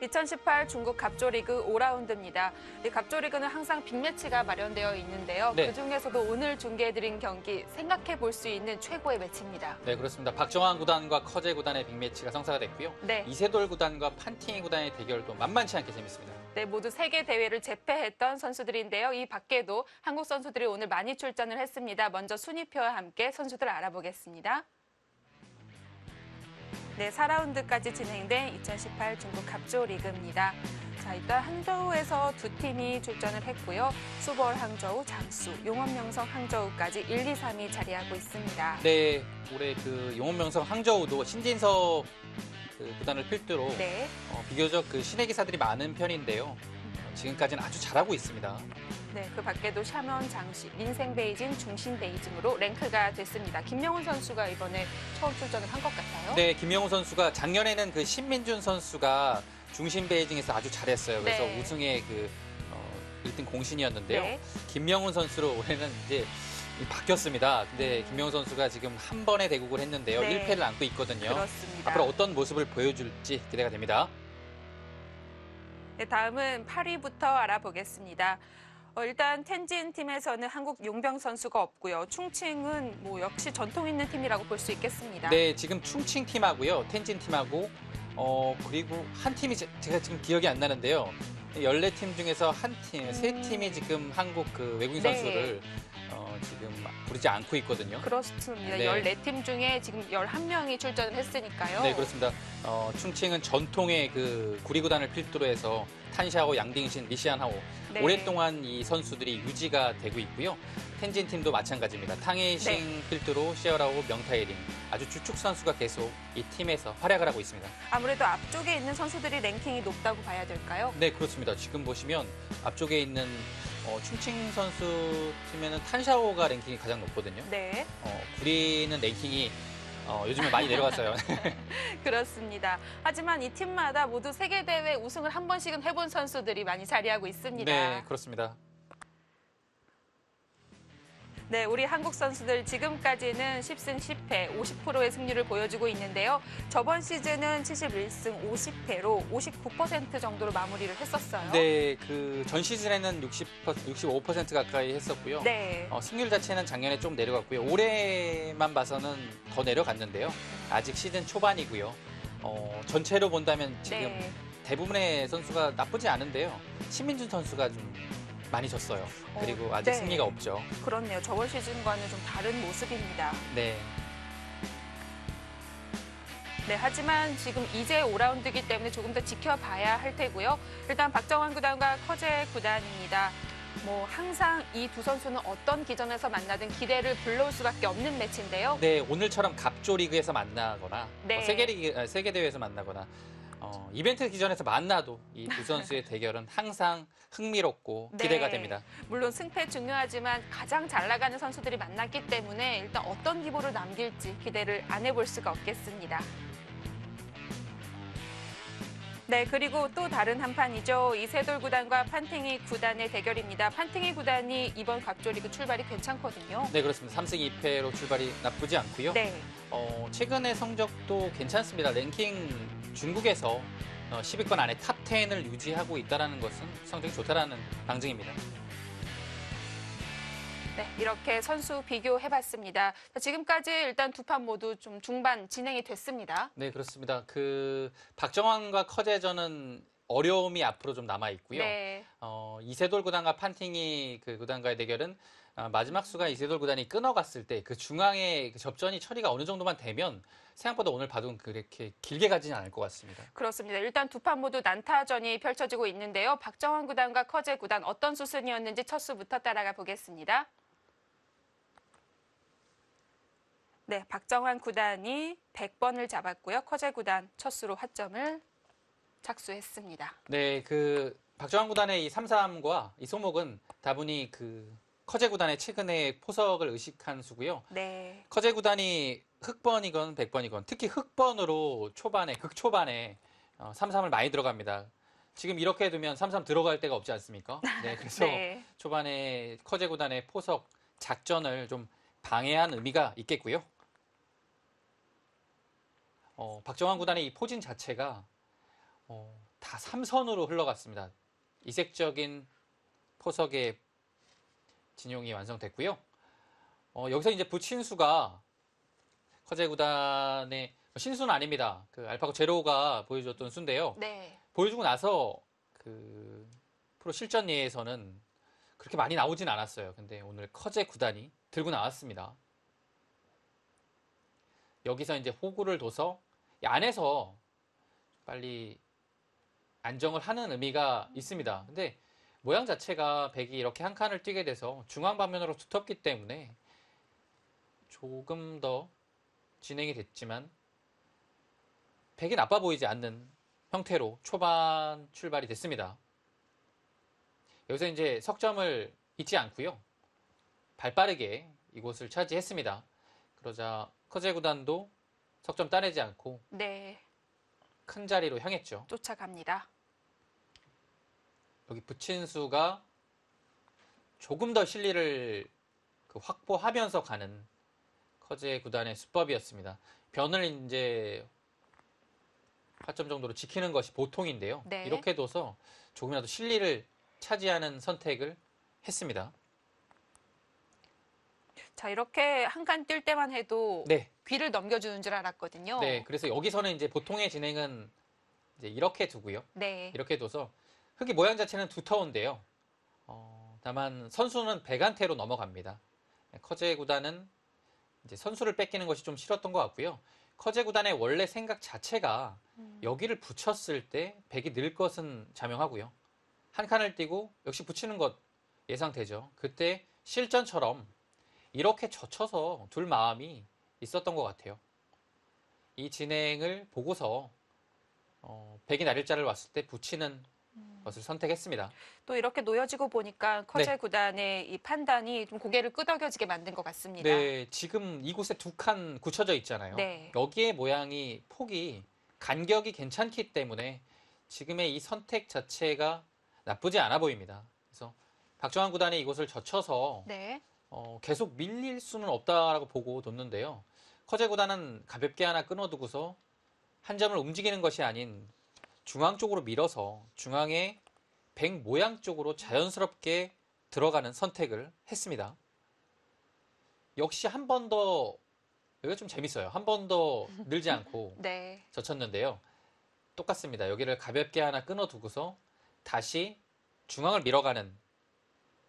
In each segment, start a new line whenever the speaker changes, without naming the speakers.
2018 중국 갑조리그 5라운드입니다. 이 갑조리그는 항상 빅매치가 마련되어 있는데요.
네.
그중에서도 오늘 중계해드린 경기 생각해 볼 수 있는 최고의 매치입니다.
네, 그렇습니다. 박정환 구단과 커제 구단의 빅매치가 성사가 됐고요.
네.
이세돌 구단과 판팅이 구단의 대결도 만만치 않게 재밌습니다.
네, 모두 세계 대회를 제패했던 선수들인데요. 이 밖에도 한국 선수들이 오늘 많이 출전을 했습니다. 먼저 순위표와 함께 선수들 알아보겠습니다. 네, 4라운드까지 진행된 2018 중국 갑조 리그입니다. 자, 일단 항저우에서 두 팀이 출전을 했고요. 수벌 항저우, 장수, 용원명성 항저우까지 1, 2, 3위 자리하고 있습니다.
네, 올해 그 용원명성 항저우도 신진서 구단을 필두로
네.
비교적 그 신예 기사들이 많은 편인데요. 지금까지는 아주 잘하고 있습니다.
네, 그 밖에도 샤먼, 장시, 민생 베이징, 중신 베이징으로 랭크가 됐습니다. 김명훈 선수가 이번에 처음 출전을 한 것 같아요.
네, 김명훈 선수가 작년에는 그 신민준 선수가 중신 베이징에서 아주 잘했어요. 그래서
네.
우승의 1등 공신이었는데요.
네.
김명훈 선수로 올해는 이제 바뀌었습니다. 근데 김명훈 선수가 지금 한 번에 대국을 했는데요.
네.
1패를 안고 있거든요.
그렇습니다.
앞으로 어떤 모습을 보여줄지 기대가 됩니다.
네, 다음은 8위부터 알아보겠습니다. 일단 텐진 팀에서는 한국 용병 선수가 없고요. 충칭은 뭐 역시 전통 있는 팀이라고 볼 수 있겠습니다.
네, 지금 충칭 팀하고요. 텐진 팀하고 그리고 한 팀이 제가 지금 기억이 안 나는데요. 14팀 중에서 한 팀, 세 팀이 지금 한국 그 외국인
네.
선수를 지금 부르지 않고 있거든요.
그렇습니다.
네.
14팀 중에 지금 11명이 출전을 했으니까요.
네, 그렇습니다. 충칭은 전통의 그 구리구단을 필두로 해서 탄샤오, 양딩신, 리시안하오
네.
오랫동안 이 선수들이 유지가 되고 있고요. 텐진 팀도 마찬가지입니다. 탕헤이싱
네.
필두로 시어라오, 명타이링 아주 주축 선수가 계속 이 팀에서 활약을 하고 있습니다.
아무래도 앞쪽에 있는 선수들이 랭킹이 높다고 봐야 될까요?
네, 그렇습니다. 지금 보시면 앞쪽에 있는 충칭 선수 팀에는 탄샤오가 랭킹이 가장 높거든요.
네,
구리는 랭킹이 요즘에 많이 내려갔어요.
그렇습니다. 하지만 이 팀마다 모두 세계대회 우승을 한 번씩은 해본 선수들이 많이 자리하고 있습니다.
네, 그렇습니다.
네, 우리 한국 선수들 지금까지는 10승 10패, 50%의 승률을 보여주고 있는데요. 저번 시즌은 71승 50패로 59% 정도로 마무리를 했었어요.
네, 그 전 시즌에는 65% 가까이 했었고요.
네.
승률 자체는 작년에 좀 내려갔고요. 올해만 봐서는 더 내려갔는데요. 아직 시즌 초반이고요. 전체로 본다면 지금
네.
대부분의 선수가 나쁘지 않은데요. 신민준 선수가 좀 많이 졌어요. 그리고 아직
네.
승리가 없죠.
그렇네요. 저번 시즌과는 좀 다른 모습입니다.
네.
네, 하지만 지금 이제 5라운드이기 때문에 조금 더 지켜봐야 할 테고요. 일단 박정환 구단과 커제 구단입니다. 뭐 항상 이 두 선수는 어떤 기전에서 만나든 기대를 불러올 수밖에 없는 매치인데요.
네, 오늘처럼 갑조 리그에서 만나거나
네.
세계 대회에서 만나거나 이벤트 기전에서 만나도 이 두 선수의 대결은 항상 흥미롭고 기대가
네.
됩니다.
물론 승패 중요하지만 가장 잘 나가는 선수들이 만났기 때문에 일단 어떤 기보를 남길지 기대를 안 해볼 수가 없겠습니다. 네, 그리고 또 다른 한 판이죠. 이세돌 구단과 판팅이 구단의 대결입니다. 판팅이 구단이 이번 갑조리그 출발이 괜찮거든요.
네, 그렇습니다. 3승 2패로 출발이 나쁘지 않고요.
네.
최근의 성적도 괜찮습니다. 랭킹 중국에서 10위권 안에 탑 10을 유지하고 있다는 것은 성적이 좋다라는 방증입니다.
네, 이렇게 선수 비교해봤습니다. 지금까지 일단 두 판 모두 좀 중반 진행이 됐습니다.
네, 그렇습니다. 그 박정환과 커제전은 어려움이 앞으로 좀 남아 있고요.
네.
이세돌 구단과 판팅이 그 구단과의 대결은 마지막 수가 이세돌 구단이 끊어갔을 때 그 중앙의 그 접전이 처리가 어느 정도만 되면 생각보다 오늘 봐도 그렇게 길게 가지는 않을 것 같습니다.
그렇습니다. 일단 두 판 모두 난타전이 펼쳐지고 있는데요. 박정환 구단과 커제 구단 어떤 수순이었는지 첫 수부터 따라가 보겠습니다. 네, 박정환 구단이 100번을 잡았고요. 커제 구단 첫 수로 화점을 착수했습니다.
네, 그 박정환 구단의 이 3-3과 이 소목은 다분히 그 커제 구단의 최근의 포석을 의식한 수고요.
네.
커제 구단이 흑번이건 100번이건 특히 흑번으로 극초반에 3-3을 많이 들어갑니다. 지금 이렇게 두면 3-3 들어갈 데가 없지 않습니까? 네, 그래서
네.
초반에 커제 구단의 포석 작전을 좀 방해한 의미가 있겠고요. 박정환 구단의 이 포진 자체가 다 삼선으로 흘러갔습니다. 이색적인 포석의 진용이 완성됐고요. 여기서 이제 부친수가 커제 구단의 신수는 아닙니다. 그 알파고 제로가 보여줬던 수인데요.
네.
보여주고 나서 그 프로 실전 예에서는 그렇게 많이 나오진 않았어요. 근데 오늘 커제 구단이 들고 나왔습니다. 여기서 이제 호구를 둬서 이 안에서 빨리 안정을 하는 의미가 있습니다. 근데 모양 자체가 백이 이렇게 한 칸을 뛰게 돼서 중앙 방면으로 두텁기 때문에 조금 더 진행이 됐지만 백이 나빠 보이지 않는 형태로 초반 출발이 됐습니다. 여기서 이제 석점을 잊지 않고요. 발빠르게 이곳을 차지했습니다. 그러자 커제 구단도 석점 따내지 않고
네.
큰 자리로 향했죠.
쫓아갑니다.
여기 부친수가 조금 더 실리를 확보하면서 가는 커제 구단의 수법이었습니다. 변을 이제 8점 정도로 지키는 것이 보통인데요.
네.
이렇게 둬서 조금이라도 실리를 차지하는 선택을 했습니다.
자, 이렇게 한 칸 뛸 때만 해도
네.
귀를 넘겨주는 줄 알았거든요.
네. 그래서 여기서는 이제 보통의 진행은 이제 이렇게 두고요.
네.
이렇게 둬서 흙이 모양 자체는 두터운데요. 다만 선수는 백안태로 넘어갑니다. 커제 구단은 이제 선수를 뺏기는 것이 좀 싫었던 것 같고요. 커제 구단의 원래 생각 자체가 여기를 붙였을 때 백이 늘 것은 자명하고요. 한 칸을 띄고 역시 붙이는 것 예상되죠. 그때 실전처럼 이렇게 젖혀서 둘 마음이 있었던 것 같아요. 이 진행을 보고서 백이 나릴 자를 왔을 때 붙이는 것을 선택했습니다.
또 이렇게 놓여지고 보니까 커제
네.
구단의 이 판단이 좀 고개를 끄덕여지게 만든 것 같습니다.
네, 지금 이곳에 두 칸 굳혀져 있잖아요.
네.
여기의 모양이 폭이 간격이 괜찮기 때문에 지금의 이 선택 자체가 나쁘지 않아 보입니다. 그래서 박정환 구단이 이곳을 젖혀서
네.
계속 밀릴 수는 없다라고 보고 뒀는데요. 커제 구단은 가볍게 하나 끊어두고서 한 점을 움직이는 것이 아닌 중앙 쪽으로 밀어서 중앙의 백 모양 쪽으로 자연스럽게 들어가는 선택을 했습니다. 역시 한 번 더, 여기가 좀 재밌어요. 한 번 더 늘지 않고
네.
젖혔는데요. 똑같습니다. 여기를 가볍게 하나 끊어두고서 다시 중앙을 밀어가는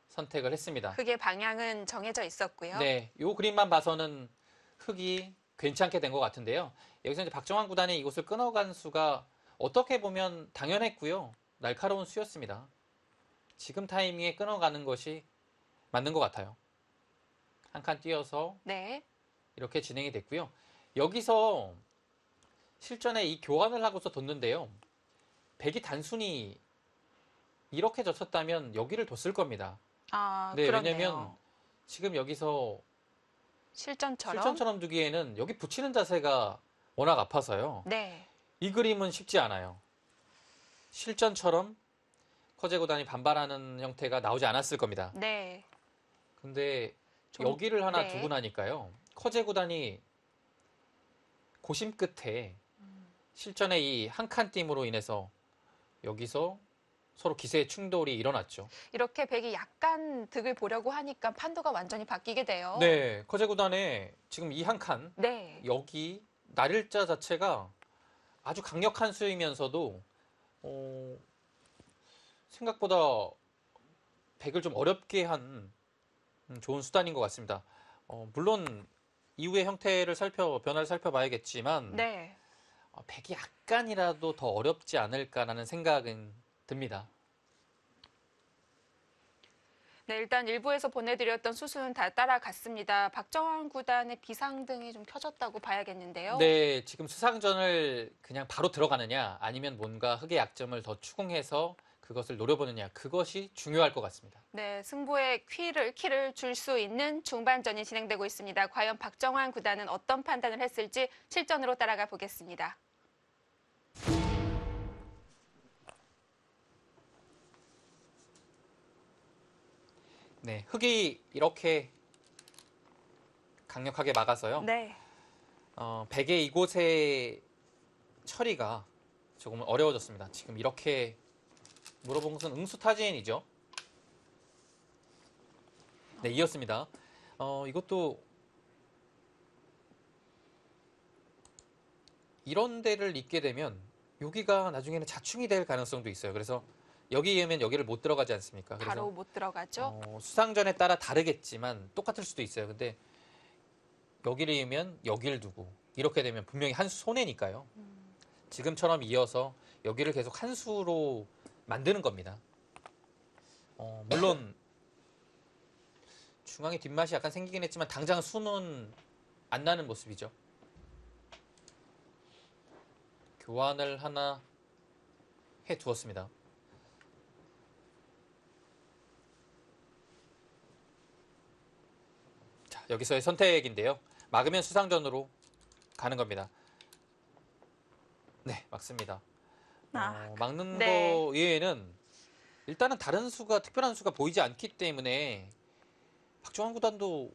선택을 했습니다.
흙의 방향은 정해져 있었고요.
네, 이 그림만 봐서는 흙이 괜찮게 된 것 같은데요. 여기서 이제 박정환 구단이 이곳을 끊어간 수가 어떻게 보면 당연했고요. 날카로운 수였습니다. 지금 타이밍에 끊어가는 것이 맞는 것 같아요. 한 칸 띄어서
네.
이렇게 진행이 됐고요. 여기서 실전에 이 교환을 하고서 뒀는데요. 백이 단순히 이렇게 젖혔다면 여기를 뒀을 겁니다.
아,
네,
그렇네요.
왜냐면 지금 여기서
실전처럼.
실전처럼 두기에는 여기 붙이는 자세가 워낙 아파서요.
네.
이 그림은 쉽지 않아요. 실전처럼 커제 구단이 반발하는 형태가 나오지 않았을 겁니다.
네.
근데
좀-
여기를 하나
네.
두고 나니까요. 커제 구단이 고심 끝에 실전의 이 한 칸 띄임으로 인해서 여기서 서로 기세의 충돌이 일어났죠.
이렇게 백이 약간 득을 보려고 하니까 판도가 완전히 바뀌게 돼요.
네, 커제 구단의 지금 이 한 칸,
네.
여기 날일자 자체가 아주 강력한 수이면서도 생각보다 백을 좀 어렵게 한 좋은 수단인 것 같습니다. 물론 이후의 형태를 변화를 살펴봐야겠지만
네.
백이 약간이라도 더 어렵지 않을까라는 생각은 듭니다.
네, 일단 일부에서 보내드렸던 수순은 다 따라갔습니다. 박정환 구단의 비상등이 좀 켜졌다고 봐야겠는데요.
네, 지금 수상전을 그냥 바로 들어가느냐 아니면 뭔가 흙의 약점을 더 추궁해서 그것을 노려보느냐 그것이 중요할 것 같습니다.
네, 승부의 키를 줄 수 있는 중반전이 진행되고 있습니다. 과연 박정환 구단은 어떤 판단을 했을지 실전으로 따라가 보겠습니다.
네, 흙이 이렇게 강력하게 막아서요.
네.
백의 이곳의 처리가 조금 어려워졌습니다. 지금 이렇게 물어본 것은 응수타진이죠. 네, 이었습니다. 이것도 이런 데를 잇게 되면 여기가 나중에는 자충이 될 가능성도 있어요. 그래서 여기 이으면 여기를 못 들어가지 않습니까? 그래서
바로 못 들어가죠.
수상전에 따라 다르겠지만 똑같을 수도 있어요. 근데 여기를 이으면 여기를 두고 이렇게 되면 분명히 한 수 손해니까요. 지금처럼 이어서 여기를 계속 한 수로 만드는 겁니다. 물론 중앙에 뒷맛이 약간 생기긴 했지만 당장 수는 안 나는 모습이죠. 교환을 하나 해 두었습니다. 자, 여기서의 선택인데요. 막으면 수상전으로 가는 겁니다. 네, 막습니다. 막는
네.
거 외에는 일단은 다른 수가 특별한 수가 보이지 않기 때문에 박정환 구단도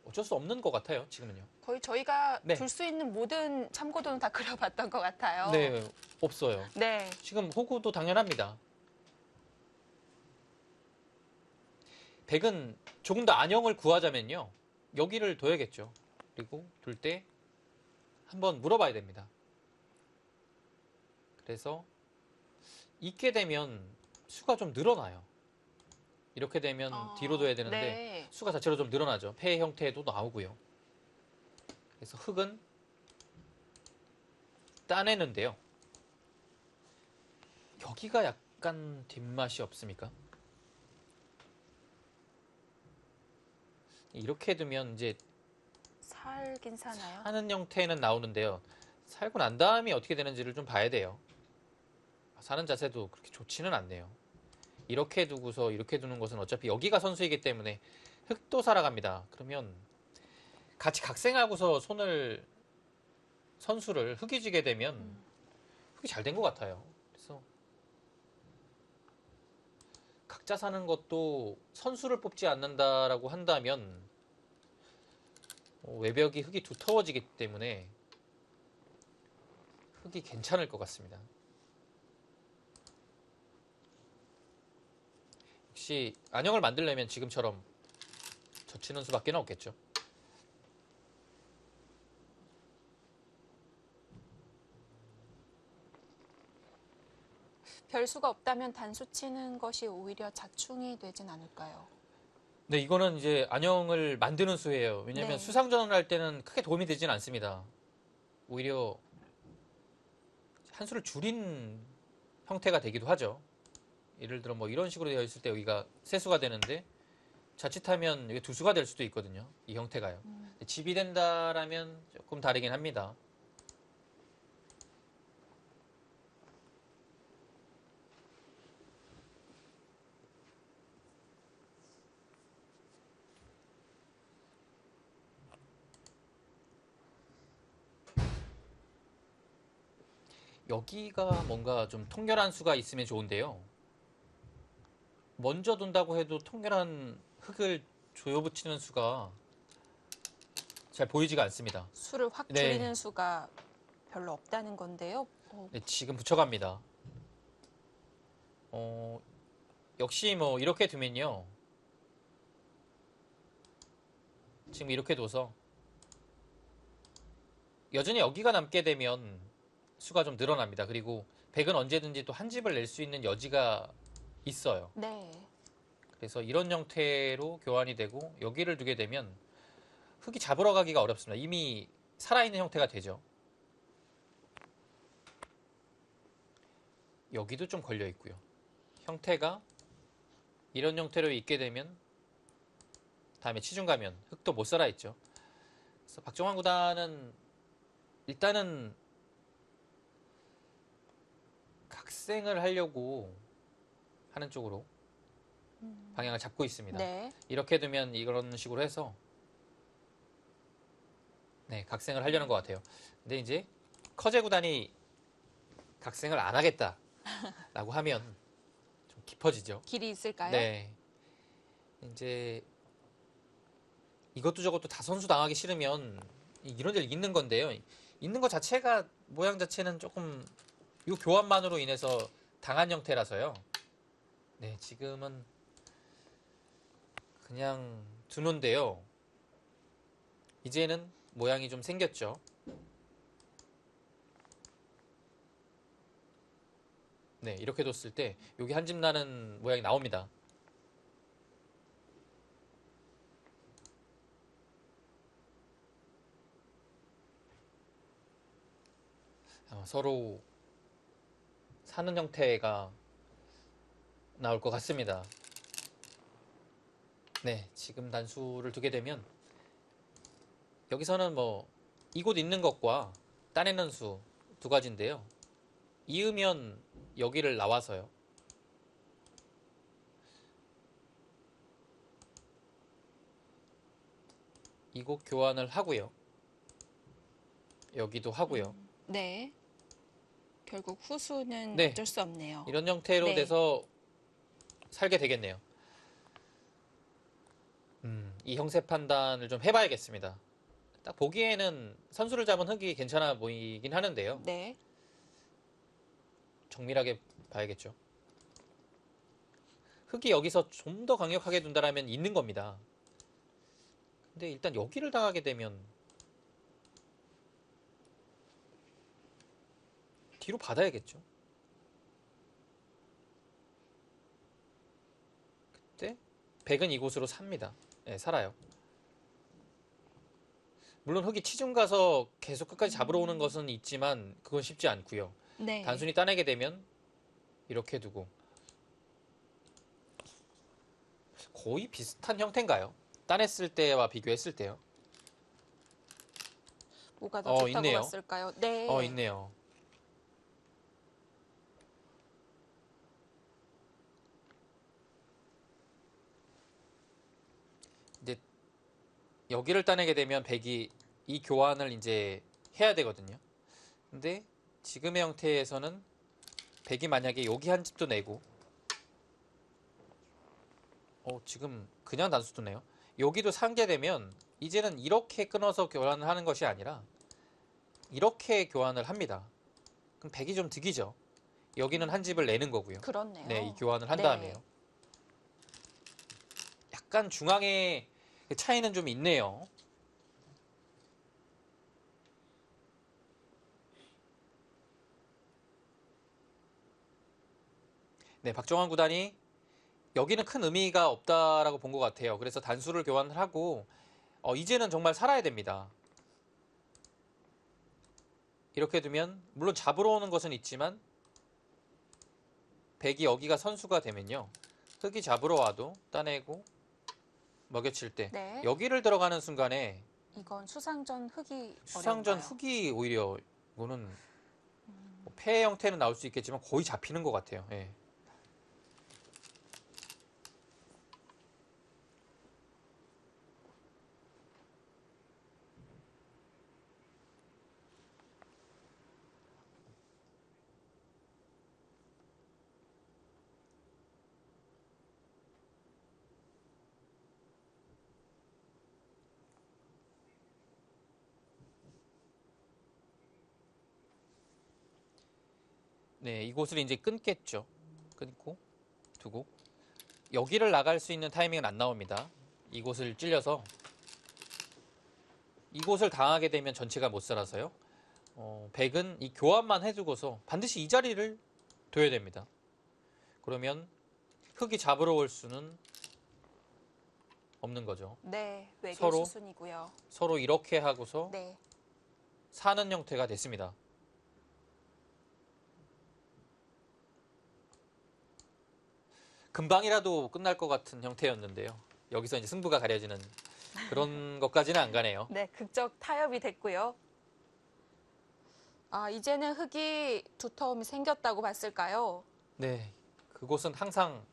어쩔 수 없는 것 같아요. 지금은요.
거의 저희가
네.
둘 수 있는 모든 참고도는 다 그려봤던 것 같아요.
네, 없어요.
네.
지금 호구도 당연합니다. 백은 조금 더 안형을 구하자면요. 여기를 둬야겠죠. 그리고 둘 때 한번 물어봐야 됩니다. 그래서 있게 되면 수가 좀 늘어나요. 이렇게 되면 뒤로 둬야 되는데
네.
수가 자체로 좀 늘어나죠. 폐 형태도 나오고요. 그래서 흙은 따내는데요. 여기가 약간 뒷맛이 없습니까? 이렇게 두면 이제
살긴 사나요?
사는 형태는 나오는데요. 살고 난 다음에 어떻게 되는지를 좀 봐야 돼요. 사는 자세도 그렇게 좋지는 않네요. 이렇게 두고서 이렇게 두는 것은 어차피 여기가 선수이기 때문에 흙도 살아갑니다. 그러면 같이 각생하고서 선수를 흙이 지게 되면 흙이 잘 된 것 같아요. 그래서 각자 사는 것도 선수를 뽑지 않는다라고 한다면 외벽이 흙이 두터워지기 때문에 흙이 괜찮을 것 같습니다. 역시 안형을 만들려면 지금처럼 젖히는 수밖에 없겠죠.
별수가 없다면 단수 치는 것이 오히려 자충이 되진 않을까요?
네, 이거는 이제 안형을 만드는 수예요. 왜냐하면
네.
수상전을 할 때는 크게 도움이 되진 않습니다. 오히려 한 수를 줄인 형태가 되기도 하죠. 예를 들어 뭐 이런 식으로 되어 있을 때 여기가 세 수가 되는데 자칫하면 이게 두 수가 될 수도 있거든요. 이 형태가요. 집이 된다라면 조금 다르긴 합니다. 여기가 뭔가 좀 통렬한 수가 있으면 좋은데요. 먼저 둔다고 해도 통렬한 흙을 조여붙이는 수가 잘 보이지가 않습니다.
수를 확
네.
줄이는 수가 별로 없다는 건데요.
네, 지금 붙여갑니다. 역시 뭐 이렇게 두면요. 지금 이렇게 둬서 여전히 여기가 남게 되면 수가 좀 늘어납니다. 그리고 백은 언제든지 또 한 집을 낼 수 있는 여지가 있어요.
네.
그래서 이런 형태로 교환이 되고 여기를 두게 되면 흙이 잡으러 가기가 어렵습니다. 이미 살아있는 형태가 되죠. 여기도 좀 걸려 있고요. 형태가 이런 형태로 있게 되면 다음에 치중 가면 흙도 못 살아있죠. 그래서 박정환 구단은 일단은 각생을 하려고 하는 쪽으로 방향을 잡고 있습니다.
네.
이렇게 되면 이런 식으로 해서 네, 각생을 하려는 것 같아요. 근데 이제 커제 구단이 각생을 안 하겠다라고 하면 좀 깊어지죠.
길이 있을까요?
네. 이제 이것도 저것도 다 선수 당하기 싫으면 이런 데를 잇는 건데요. 잇는 것 자체가 모양 자체는 조금 이 교환만으로 인해서 당한 형태라서요. 네, 지금은 그냥 두는데요. 이제는 모양이 좀 생겼죠. 네, 이렇게 뒀을 때 여기 한 집 나는 모양이 나옵니다. 서로 사는 형태가 나올 것 같습니다. 네, 지금 단수를 두게 되면 여기서는 뭐 이곳 있는 것과 따내는 수 두 가지인데요. 이으면 여기를 나와서요. 이곳 교환을 하고요. 여기도 하고요.
네. 결국 후수는
네.
어쩔 수 없네요.
이런 형태로
네.
돼서 살게 되겠네요. 이 형세 판단을 좀 해봐야겠습니다. 딱 보기에는 선수를 잡은 흙이 괜찮아 보이긴 하는데요.
네.
정밀하게 봐야겠죠. 흙이 여기서 좀 더 강력하게 둔다라면 있는 겁니다. 근데 일단 여기를 당하게 되면 뒤로 받아야겠죠. 그때 백은 이곳으로 삽니다. 네, 살아요. 물론 흙이 치중 가서 계속 끝까지 잡으러 오는 것은 있지만 그건 쉽지 않고요.
네.
단순히 따내게 되면 이렇게 두고 거의 비슷한 형태인가요? 따냈을 때와 비교했을 때요.
뭐가 더 좋다고
있네요.
봤을까요? 네.
있네요. 이제 여기를 따내게 되면 백이 이 교환을 이제 해야 되거든요. 근데 지금의 형태에서는 백이 만약에 여기 한 집도 내고 지금 그냥 단수 두네요. 여기도 상계되면 이제는 이렇게 끊어서 교환을 하는 것이 아니라 이렇게 교환을 합니다. 그럼 백이 좀 득이죠. 여기는 한 집을 내는 거고요.
그렇네요.
네, 이 교환을 한
네.
다음에요. 약간 중앙의 그 차이는 좀 있네요. 네, 박정환 구단이 여기는 큰 의미가 없다라고 본 것 같아요. 그래서 단수를 교환을 하고 이제는 정말 살아야 됩니다. 이렇게 두면 물론 잡으러 오는 것은 있지만 백이 여기가 선수가 되면요. 흙이 잡으러 와도 따내고 먹여칠 때
네.
여기를 들어가는 순간에
이건 수상전 흙이
수상전
어려운가요?
흙이 오히려 이거는 뭐 패 형태는 나올 수 있겠지만 거의 잡히는 것 같아요. 예. 네, 이곳을 이제 끊겠죠. 끊고 두고 여기를 나갈 수 있는 타이밍은 안 나옵니다. 이곳을 찔려서 이곳을 당하게 되면 전체가 못 살아서요. 백은 이 교환만 해두고서 반드시 이 자리를 둬야 됩니다. 그러면 흙이 잡으러 올 수는 없는 거죠.
네. 외계
서로?
수순이고요.
서로 이렇게 하고서
네.
사는 형태가 됐습니다. 금방이라도 끝날 것 같은 형태였는데요. 여기서 이제 승부가 가려지는 그런 것까지는 안 가네요.
네. 극적 타협이 됐고요. 아, 이제는 흙이 두터움이 생겼다고 봤을까요?
네, 그곳은 항상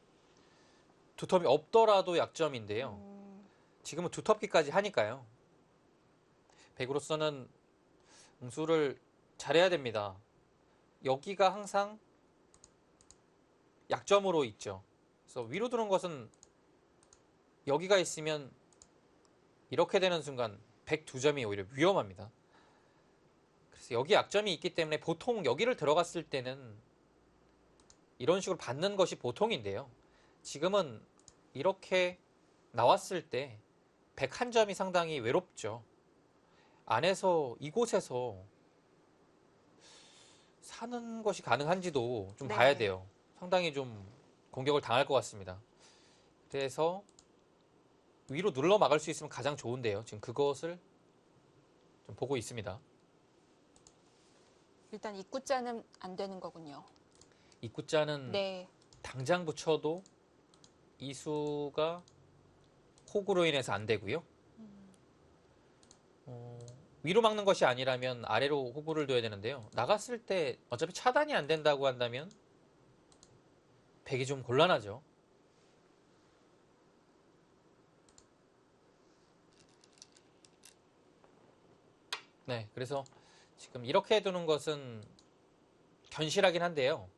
두텁이 없더라도 약점인데요. 지금은 두텁기까지 하니까요. 백으로서는 응수를 잘해야 됩니다. 여기가 항상 약점으로 있죠. 그래서 위로 두는 것은 여기가 있으면 이렇게 되는 순간 102점이 오히려 위험합니다. 그래서 여기 약점이 있기 때문에 보통 여기를 들어갔을 때는 이런 식으로 받는 것이 보통인데요. 지금은 이렇게 나왔을 때 101점이 상당히 외롭죠. 안에서 이곳에서 사는 것이 가능한지도 좀
네.
봐야 돼요. 상당히 좀 공격을 당할 것 같습니다. 그래서 위로 눌러 막을 수 있으면 가장 좋은데요. 지금 그것을 좀 보고 있습니다.
일단 입구자는 안 되는 거군요.
입구자는
네.
당장 붙여도 이수가 호구로 인해서 안 되고요. 위로 막는 것이 아니라면 아래로 호구를 둬야 되는데요. 나갔을 때 어차피 차단이 안 된다고 한다면 백이 좀 곤란하죠. 네, 그래서 지금 이렇게 두는 것은 견실하긴 한데요.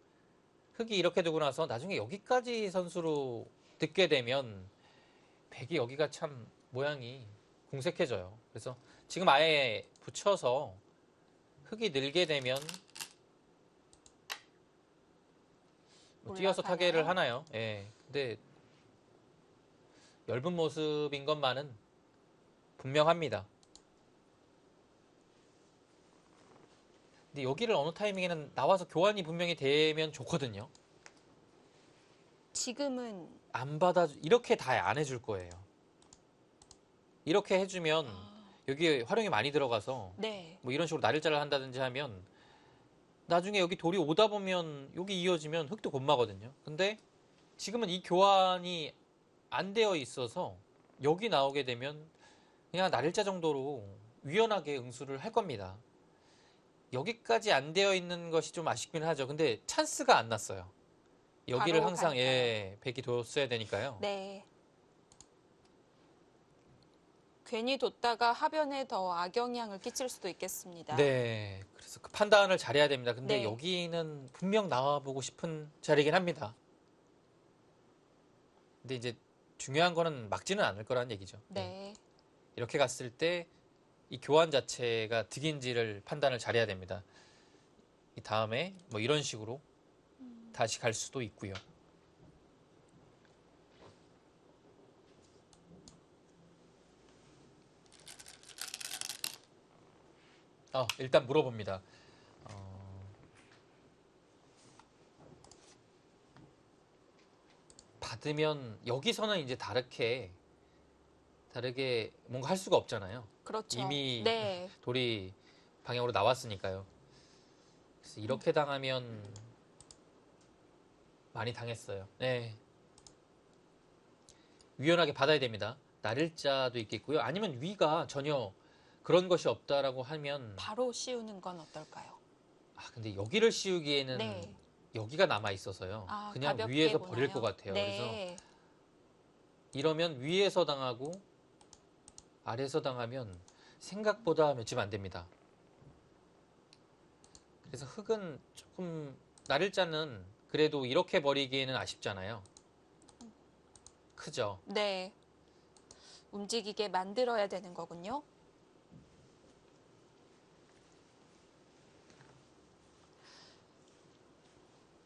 흑이 이렇게 두고 나서 나중에 여기까지 선수로 듣게 되면 백이 여기가 참 모양이 궁색해져요. 그래서 지금 아예 붙여서 흑이 늘게 되면 뭐 뛰어서
올라가나요?
타개를 하나요? 예. 근데 엷은 모습인 것만은 분명합니다. 근데 여기를 어느 타이밍에는 나와서 교환이 분명히 되면 좋거든요.
지금은
안 받아 이렇게 다 안 해줄 거예요. 이렇게 해주면 여기에 활용이 많이 들어가서
네.
뭐 이런 식으로 날일자를 한다든지 하면 나중에 여기 돌이 오다 보면 여기 이어지면 흑도 곤마거든요. 근데 지금은 이 교환이 안 되어 있어서 여기 나오게 되면 그냥 날일자 정도로 유연하게 응수를 할 겁니다. 여기까지 안 되어 있는 것이 좀 아쉽긴 하죠. 근데 찬스가 안 났어요. 여기를
바로
항상
가니까요.
예, 백이 뒀어야 되니까요.
네. 괜히 뒀다가 하변에 더 악영향을 끼칠 수도 있겠습니다.
네. 그래서 그 판단을 잘해야 됩니다. 근데
네.
여기는 분명 나와보고 싶은 자리긴 합니다. 근데 이제 중요한 거는 막지는 않을 거라는 얘기죠.
네.
이렇게 갔을 때 이 교환 자체가 득인지를 판단을 잘해야 됩니다. 이 다음에 뭐 이런 식으로 다시 갈 수도 있고요. 일단 물어봅니다. 받으면 여기서는 이제 다르게 뭔가 할 수가 없잖아요.
그렇죠.
이미
네.
돌이 방향으로 나왔으니까요. 그래서 이렇게 당하면 많이 당했어요. 네. 유연하게 받아야 됩니다. 날일자도 있겠고요. 아니면 위가 전혀 그런 것이 없다라고 하면
바로 씌우는 건 어떨까요?
근데 여기를 씌우기에는
네.
여기가 남아 있어서요. 그냥
가볍게
위에서
보나요?
버릴 것 같아요. 그래서
네.
이러면 위에서 당하고 아래에서 당하면 생각보다 맺히면 안 됩니다. 그래서 흑은 조금 날일자는 그래도 이렇게 버리기에는 아쉽잖아요. 크죠?
네. 움직이게 만들어야 되는 거군요.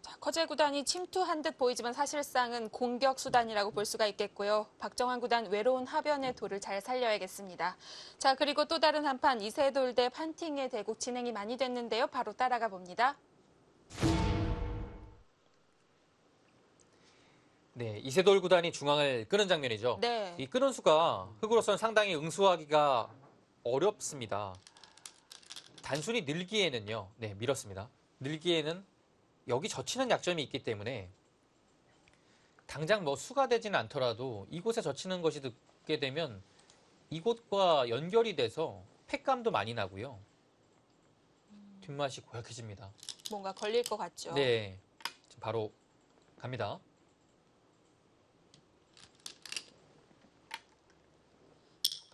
자, 커제 구단이 침투한 듯 보이지만 사실상은 공격 수단이라고 볼 수가 있겠고요. 박정환 구단 외로운 하변의 돌을 잘 살려야겠습니다. 자, 그리고 또 다른 한판 이세돌 대 판팅의 대국 진행이 많이 됐는데요. 바로 따라가 봅니다.
네, 이세돌 구단이 중앙을 끄는 장면이죠.
네.
이 끄는 수가 흑으로서는 상당히 응수하기가 어렵습니다. 단순히 늘기에는요. 네, 밀었습니다. 늘기에는 여기 젖히는 약점이 있기 때문에 당장 뭐 수가 되지는 않더라도 이곳에 젖히는 것이 듣게 되면 이곳과 연결이 돼서 팩감도 많이 나고요. 뒷맛이 고약해집니다.
뭔가 걸릴 것 같죠.
네, 지금 바로 갑니다.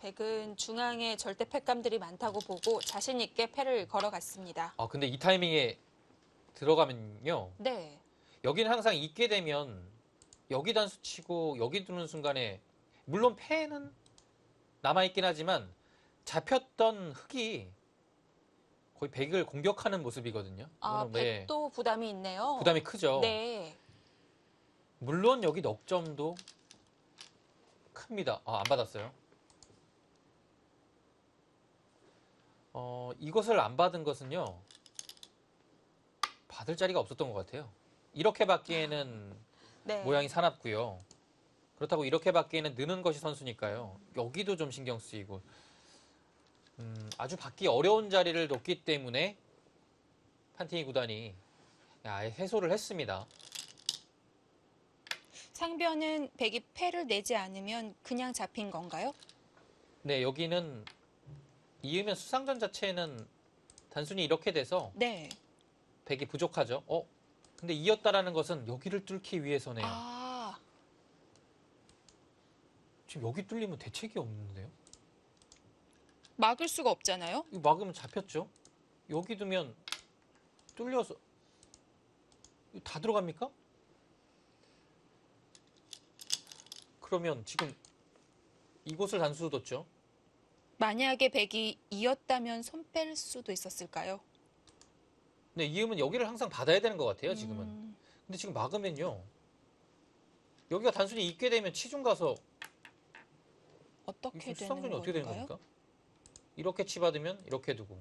백은 중앙에 절대 패감들이 많다고 보고 자신 있게 패를 걸어갔습니다.
근데 이 타이밍에 들어가면요.
네.
여기는 항상 있게 되면 여기 단수 치고 여기 두는 순간에 물론 패는 남아있긴 하지만 잡혔던 흑이 거의 100을 공격하는 모습이거든요.
아,
이거는 네,
100도 부담이 있네요.
부담이 크죠.
네.
물론 여기 넉 점도 큽니다. 안 받았어요. 이것을 안 받은 것은요. 받을 자리가 없었던 것 같아요. 이렇게 받기에는
네.
모양이 사납고요. 그렇다고 이렇게 받기에는 느는 것이 선수니까요. 여기도 좀 신경 쓰이고 아주 받기 어려운 자리를 놓기 때문에 판티니 구단이 아예 해소를 했습니다.
상변은 백이 패를 내지 않으면 그냥 잡힌 건가요?
네, 여기는 이으면 수상전 자체는 단순히 이렇게 돼서
네.
백이 부족하죠. 근데 이었다라는 것은 여기를 뚫기 위해서네요.
아,
지금 여기 뚫리면 대책이 없는데요.
막을 수가 없잖아요.
이거 막으면 잡혔죠. 여기 두면 뚫려서 이거 다 들어갑니까? 그러면 지금 이곳을 단수 뒀죠.
만약에 백이 이었다면 손 뺄 수도 있었을까요?
네, 이음은 여기를 항상 받아야 되는 것 같아요, 지금은.
음,
근데 지금 막으면요. 여기가 단순히 있게 되면 치중 가서
어떻게
이게
되는
수상전이 어떻게 되는
건가요?
겁니까? 이렇게 치받으면 이렇게 두고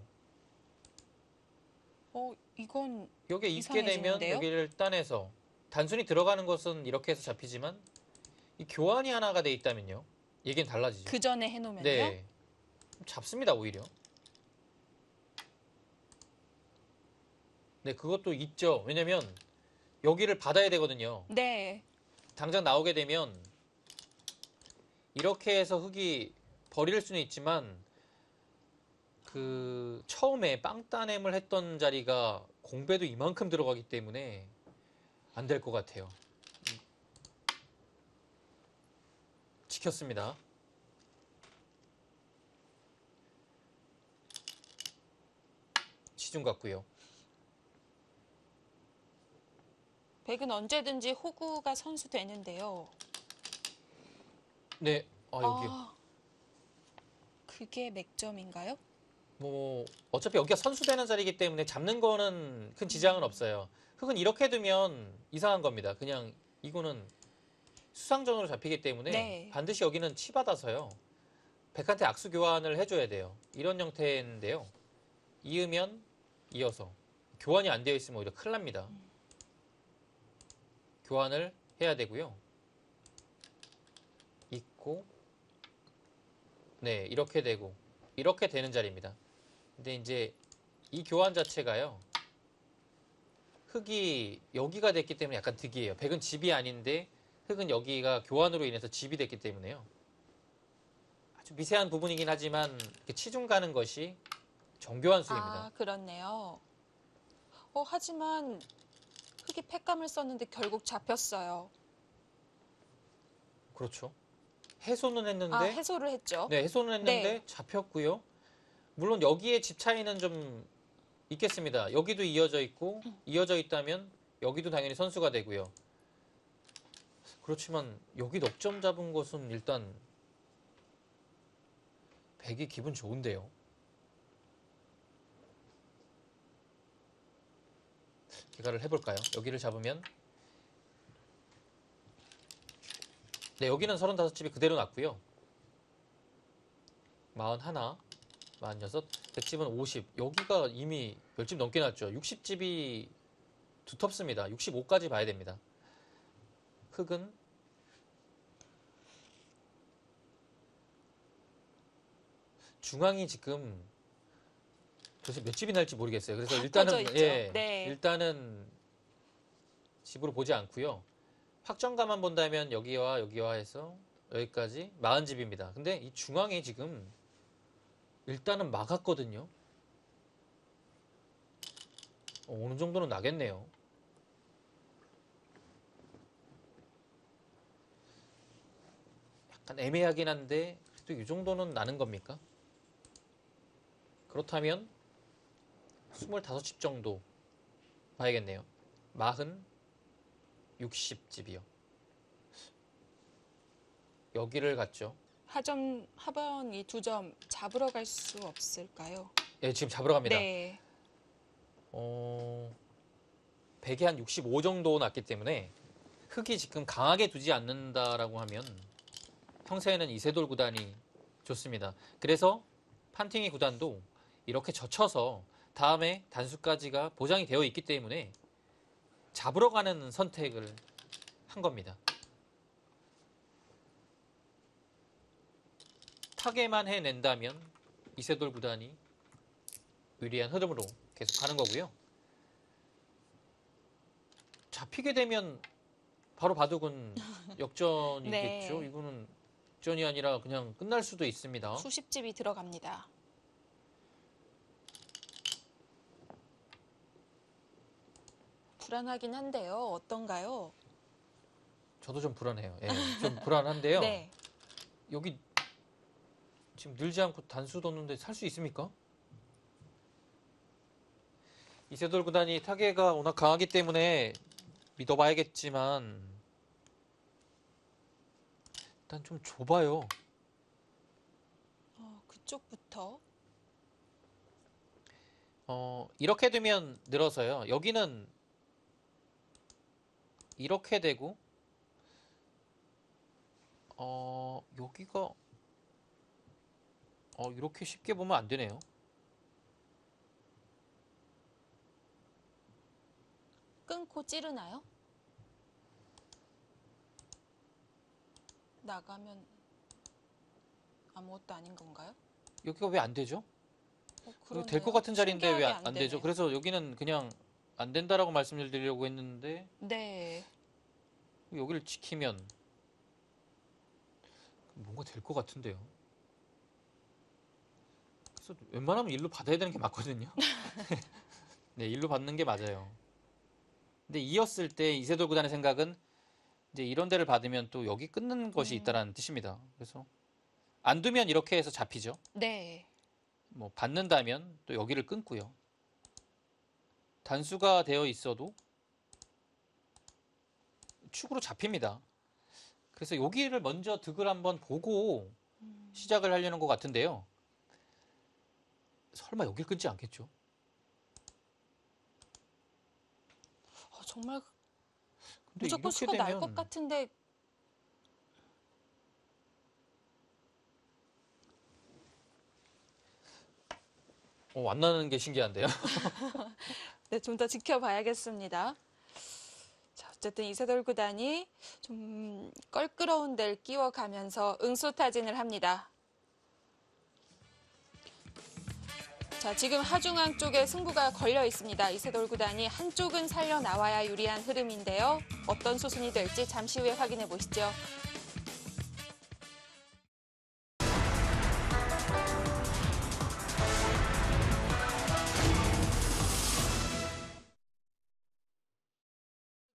이건
여기에 있게 되면
이상해지는데요?
여기를 따내서 단순히 들어가는 것은 이렇게 해서 잡히지만 이 교환이 하나가 돼 있다면요. 얘기는 달라지죠.
그 전에 해놓으면요?
네. 잡습니다, 오히려. 네, 그것도 있죠. 왜냐면 여기를 받아야 되거든요.
네.
당장 나오게 되면 이렇게 해서 흙이 버릴 수는 있지만 그 처음에 빵 따냄을 했던 자리가 공배도 이만큼 들어가기 때문에 안 될 것 같아요. 지켰습니다. 치중 같고요.
백은 언제든지 호구가 선수되는데요.
네, 여기요.
아, 그게 맥점인가요?
뭐 어차피 여기가 선수되는 자리이기 때문에 잡는 거는 큰 지장은 없어요. 흙은 이렇게 두면 이상한 겁니다. 그냥 이거는 수상전으로 잡히기 때문에
네.
반드시 여기는 치받아서요. 백한테 악수 교환을 해줘야 돼요. 이런 형태인데요. 이으면 이어서 교환이 안 되어 있으면 오히려 큰일 납니다. 교환을 해야 되고요. 있고 네, 이렇게 되고 이렇게 되는 자리입니다. 근데 이제 이 교환 자체가요. 흙이 여기가 됐기 때문에 약간 득이에요. 백은 집이 아닌데 흙은 여기가 교환으로 인해서 집이 됐기 때문에요. 아주 미세한 부분이긴 하지만 이렇게 치중 가는 것이 정교한 수입니다.
아, 그렇네요. 하지만 흙이 팩감을 썼는데 결국 잡혔어요.
그렇죠. 해소는 했는데
해소를 했죠.
네, 해소는 했는데
네.
잡혔고요. 물론 여기에 집 차이는 좀 있겠습니다. 여기도 이어져 있고 이어져 있다면 여기도 당연히 선수가 되고요. 그렇지만 여기 넉점 잡은 것은 일단 백이 기분 좋은데요. 개가를 해볼까요? 여기를 잡으면 네, 여기는 35집이 그대로 났고요. 41, 46, 100집은 50. 여기가 이미 10집 넘게 났죠. 60집이 두텁습니다. 65까지 봐야 됩니다. 흙은 중앙이 지금 도대체 몇 집이 날지 모르겠어요. 그래서 일단은
퍼져 있죠. 네.
일단은 집으로 보지 않고요. 확정가만 본다면 여기와 여기와 해서 여기까지 40집입니다. 근데 이 중앙에 지금 일단은 막았거든요. 어느 정도는 나겠네요. 약간 애매하긴 한데 그래도 이 정도는 나는 겁니까? 그렇다면 25집 정도 봐야겠네요. 60집이요. 여기를 갔죠.
하변 이 두 점 잡으러 갈 수 없을까요?
예, 지금 잡으러 갑니다.
네.
100에 한 65 정도 났기 때문에 흙이 지금 강하게 두지 않는다라고 하면 평소에는 이세돌 구단이 좋습니다. 그래서 판팅이 구단도 이렇게 젖혀서 다음에 단수까지가 보장이 되어 있기 때문에 잡으러 가는 선택을 한 겁니다. 타게만 해낸다면 이세돌 구단이 유리한 흐름으로 계속 가는 거고요. 잡히게 되면 바로 바둑은 역전이겠죠.
네.
이거는 역전이 아니라 그냥 끝날 수도 있습니다.
수십 집이 들어갑니다. 불안하긴 한데요. 어떤가요?
저도 좀 불안해요. 예, 좀 불안한데요.
네.
여기 지금 늘지 않고 단수 뒀는데 살 수 있습니까? 이세돌 구단이 타계가 워낙 강하기 때문에 믿어봐야겠지만 일단 좀 좁아요.
그쪽부터.
이렇게 되면 늘어서요. 여기는 이렇게 되고 여기가 이렇게 쉽게 보면 안 되네요.
끊고 찌르나요? 나가면 아무것도 아닌 건가요?
여기가 왜 안 되죠? 될 것
그러네요.
같은 자리인데 왜
신기하게
안 되죠?
되네요.
그래서 여기는 그냥 안 된다라고 말씀을 드리려고 했는데
네.
여기를 지키면 뭔가 될 것 같은데요. 그래서 웬만하면 일로 받아야 되는 게 맞거든요. 네, 일로 받는 게 맞아요. 근데 이었을 때 이세돌 구단의 생각은 이제 이런 데를 받으면 또 여기 끊는 것이 있다라는 뜻입니다. 그래서 안 두면 이렇게 해서 잡히죠.
네.
뭐 받는다면 또 여기를 끊고요. 단수가 되어 있어도 축으로 잡힙니다. 그래서 여기를 먼저 득을 한번 보고 시작을 하려는 것 같은데요. 설마 여길 끊지 않겠죠?
정말
근데
무조건
이렇게
수가 날 것
되면
같은데
안 나는 게 신기한데요.
네, 좀 더 지켜봐야겠습니다. 자, 어쨌든 이세돌 구단이 좀 껄끄러운 데를 끼워가면서 응수타진을 합니다. 자, 지금 하중앙 쪽에 승부가 걸려 있습니다. 이세돌 구단이 한쪽은 살려 나와야 유리한 흐름인데요. 어떤 수순이 될지 잠시 후에 확인해 보시죠.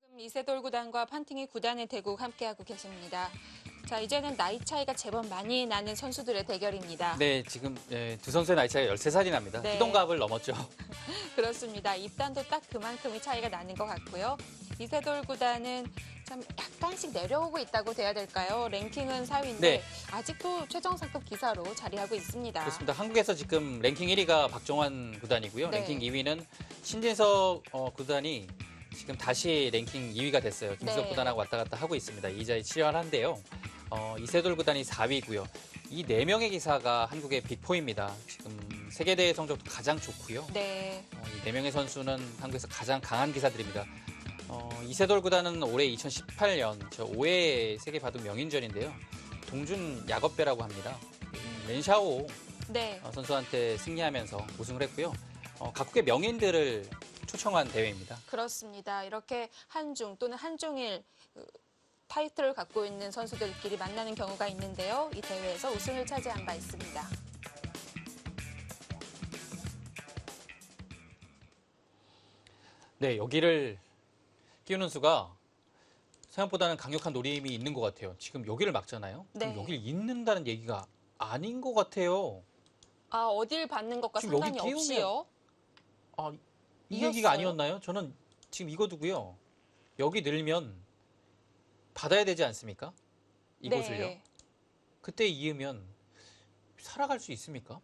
지금 이세돌 구단과 판팅이 구단의 대국 함께하고 계십니다. 자, 이제는 나이 차이가 제법 많이 나는 선수들의 대결입니다.
네, 지금 두 선수의 나이 차이가 13살이 납니다.
네.
희동갑을 넘었죠.
그렇습니다. 입단도 딱 그만큼의 차이가 나는 것 같고요. 이세돌 구단은 참 약간씩 내려오고 있다고 돼야 될까요? 랭킹은 4위인데
네.
아직도 최정상급 기사로 자리하고 있습니다.
그렇습니다. 한국에서 지금 랭킹 1위가 박정환 구단이고요.
네.
랭킹 2위는 신진석 구단이 지금 다시 랭킹 2위가 됐어요. 김수석
네.
구단하고 왔다 갔다 하고 있습니다. 이 자리 치열한데요. 이세돌 구단이 4위고요. 이 4명의 기사가 한국의 빅4입니다. 지금 세계대회 성적도 가장 좋고요.
네.
이 4명의 선수는 한국에서 가장 강한 기사들입니다. 이세돌 구단은 올해 2018년 저 5회 세계 바둑 명인전인데요. 동준 야겁배라고 합니다. 렌샤오
네.
선수한테 승리하면서 우승을 했고요. 각국의 명인들을 초청한 대회입니다.
그렇습니다. 이렇게 한중 또는 한중일 타이틀을 갖고 있는 선수들끼리 만나는 경우가 있는데요. 이 대회에서 우승을 차지한 바 있습니다.
네, 여기를 끼우는 수가 생각보다는 강력한 노림이 있는 것 같아요. 지금 여기를 막잖아요.
네.
그럼 여기를 잇는다는 얘기가 아닌 것 같아요.
아, 어딜 받는 것과
지금 여기
상관이
끼우면-
없이요.
아, 이
이었어요?
얘기가 아니었나요? 저는 지금 이거 두고요. 여기 늘면 받아야 되지 않습니까? 이곳을요.
네.
그때 이으면 살아갈 수 있습니까?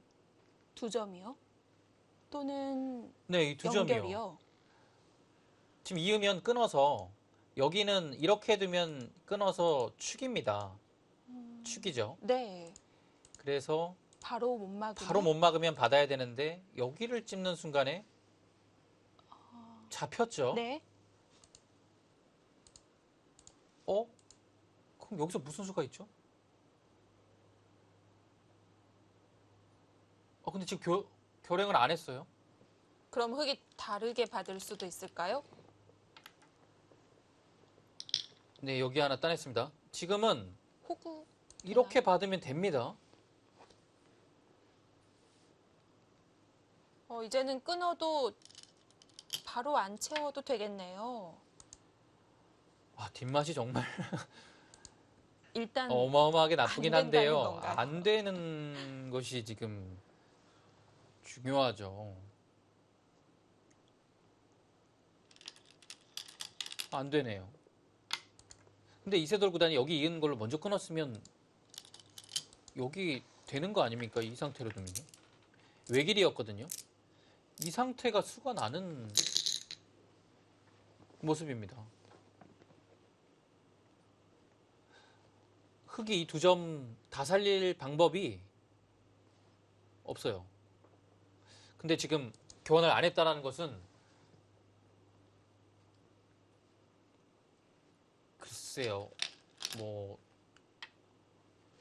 2점이요? 또는
네, 이 두 점이요.
연결이요.
지금 이으면 끊어서 여기는 이렇게 두면 끊어서 축입니다. 축이죠.
네.
그래서
바로 못 막으면
바로 못 막으면 받아야 되는데 여기를 찝는 순간에 잡혔죠.
네.
어? 그럼 여기서 무슨 수가 있죠? 근데 지금 결행을 안 했어요.
그럼 흙이 다르게 받을 수도 있을까요?
네, 여기 하나 따냈습니다. 지금은
호구
이렇게 받으면 됩니다.
이제는 끊어도 바로 안 채워도 되겠네요.
뒷맛이 정말
일단
어마어마하게 나쁘긴
안 된다는
한데요.
건가요?
안 되는 것이 지금 중요하죠. 안 되네요. 근데 이세돌 구단이 여기 이은 걸로 먼저 끊었으면 여기 되는 거 아닙니까? 이 상태로 두면. 외길이었거든요. 이 상태가 수가 나는 모습입니다. 흙이 이 두 점 다 살릴 방법이 없어요. 근데 지금 교환을 안 했다는 것은 글쎄요. 뭐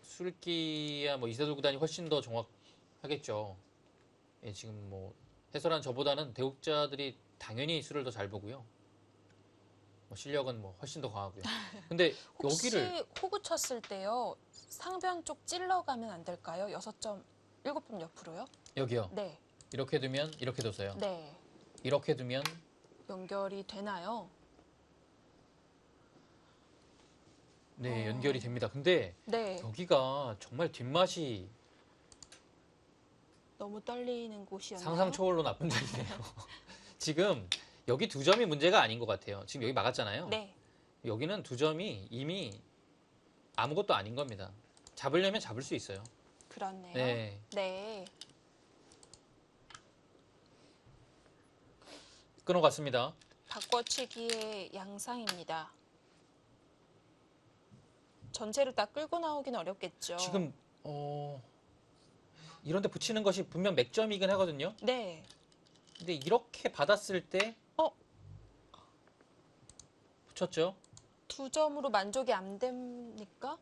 술기야 뭐 이세돌 구단이 훨씬 더 정확하겠죠. 예, 지금 뭐 해설한 저보다는 대국자들이 당연히 술을 더 잘 보고요. 뭐 실력은 뭐 훨씬 더 강하고요. 근데
혹시
여기를
호구 쳤을 때요. 상변 쪽 찔러가면 안 될까요? 6점, 7점 옆으로요?
여기요.
네.
이렇게 두면 이렇게 뒀어요.
네.
이렇게 두면
연결이 되나요?
네, 연결이 됩니다. 근데
네.
여기가 정말 뒷맛이
너무 떨리는 곳이었나요?
상상 초월로 나쁜 자리네요. 지금 여기 두 점이 문제가 아닌 것 같아요. 지금 여기 막았잖아요.
네.
여기는 두 점이 이미 아무것도 아닌 겁니다. 잡으려면 잡을 수 있어요.
그렇네요.
네.
네.
끊어갔습니다.
바꿔치기의 양상입니다. 전체를 다 끌고 나오긴 어렵겠죠.
지금 이런 데 붙이는 것이 분명 맥점이긴 하거든요.
네.
근데 이렇게 받았을 때 붙였죠.
2점으로 만족이 안 됩니까?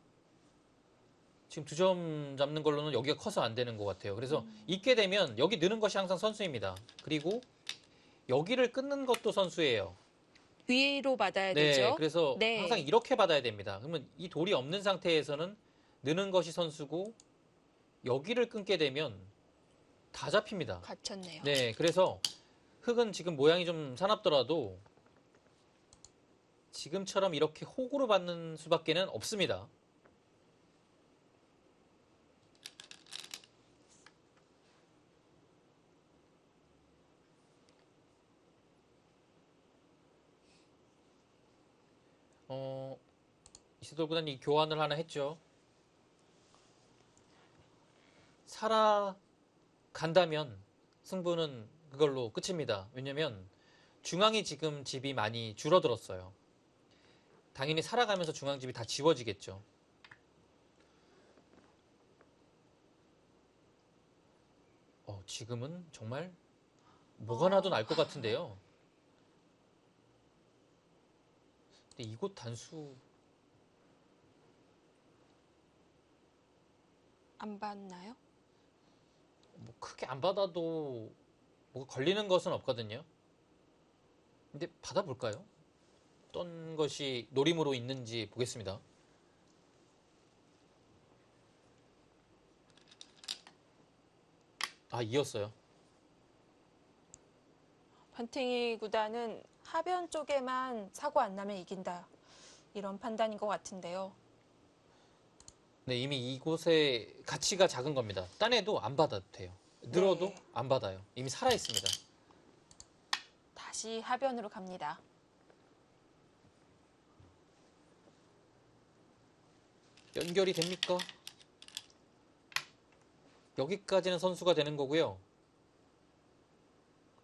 지금 두 점 잡는 걸로는 여기가 커서 안 되는 것 같아요. 그래서 있게 되면 여기 느는 것이 항상 선수입니다. 그리고 여기를 끊는 것도 선수예요.
위로 받아야
네,
되죠.
그래서
네.
항상 이렇게 받아야 됩니다. 그러면 이 돌이 없는 상태에서는 느는 것이 선수고 여기를 끊게 되면 다 잡힙니다.
갇혔네요.
네, 그래서 흙은 지금 모양이 좀 사납더라도 지금처럼 이렇게 호구로 받는 수밖에는 없습니다. 이세돌 구단이 교환을 하나 했죠. 살아간다면 승부는 그걸로 끝입니다. 왜냐면 중앙이 지금 집이 많이 줄어들었어요. 당연히 살아가면서 중앙집이 다 지워지겠죠. 지금은 정말 뭐가 나도 날 것 같은데요. 근데 이곳 단수
안 받나요?
뭐 크게 안 받아도 뭐가 걸리는 것은 없거든요. 근데 받아볼까요? 어떤 것이 노림으로 있는지 보겠습니다. 이었어요.
판팅이 구단은 하변 쪽에만 사고 안 나면 이긴다. 이런 판단인 것 같은데요.
네, 이미 이곳의 가치가 작은 겁니다. 따내도 안 받아도 돼요. 늘어도
네.
안 받아요. 이미 살아 있습니다.
다시 하변으로 갑니다.
연결이 됩니까? 여기까지는 선수가 되는 거고요.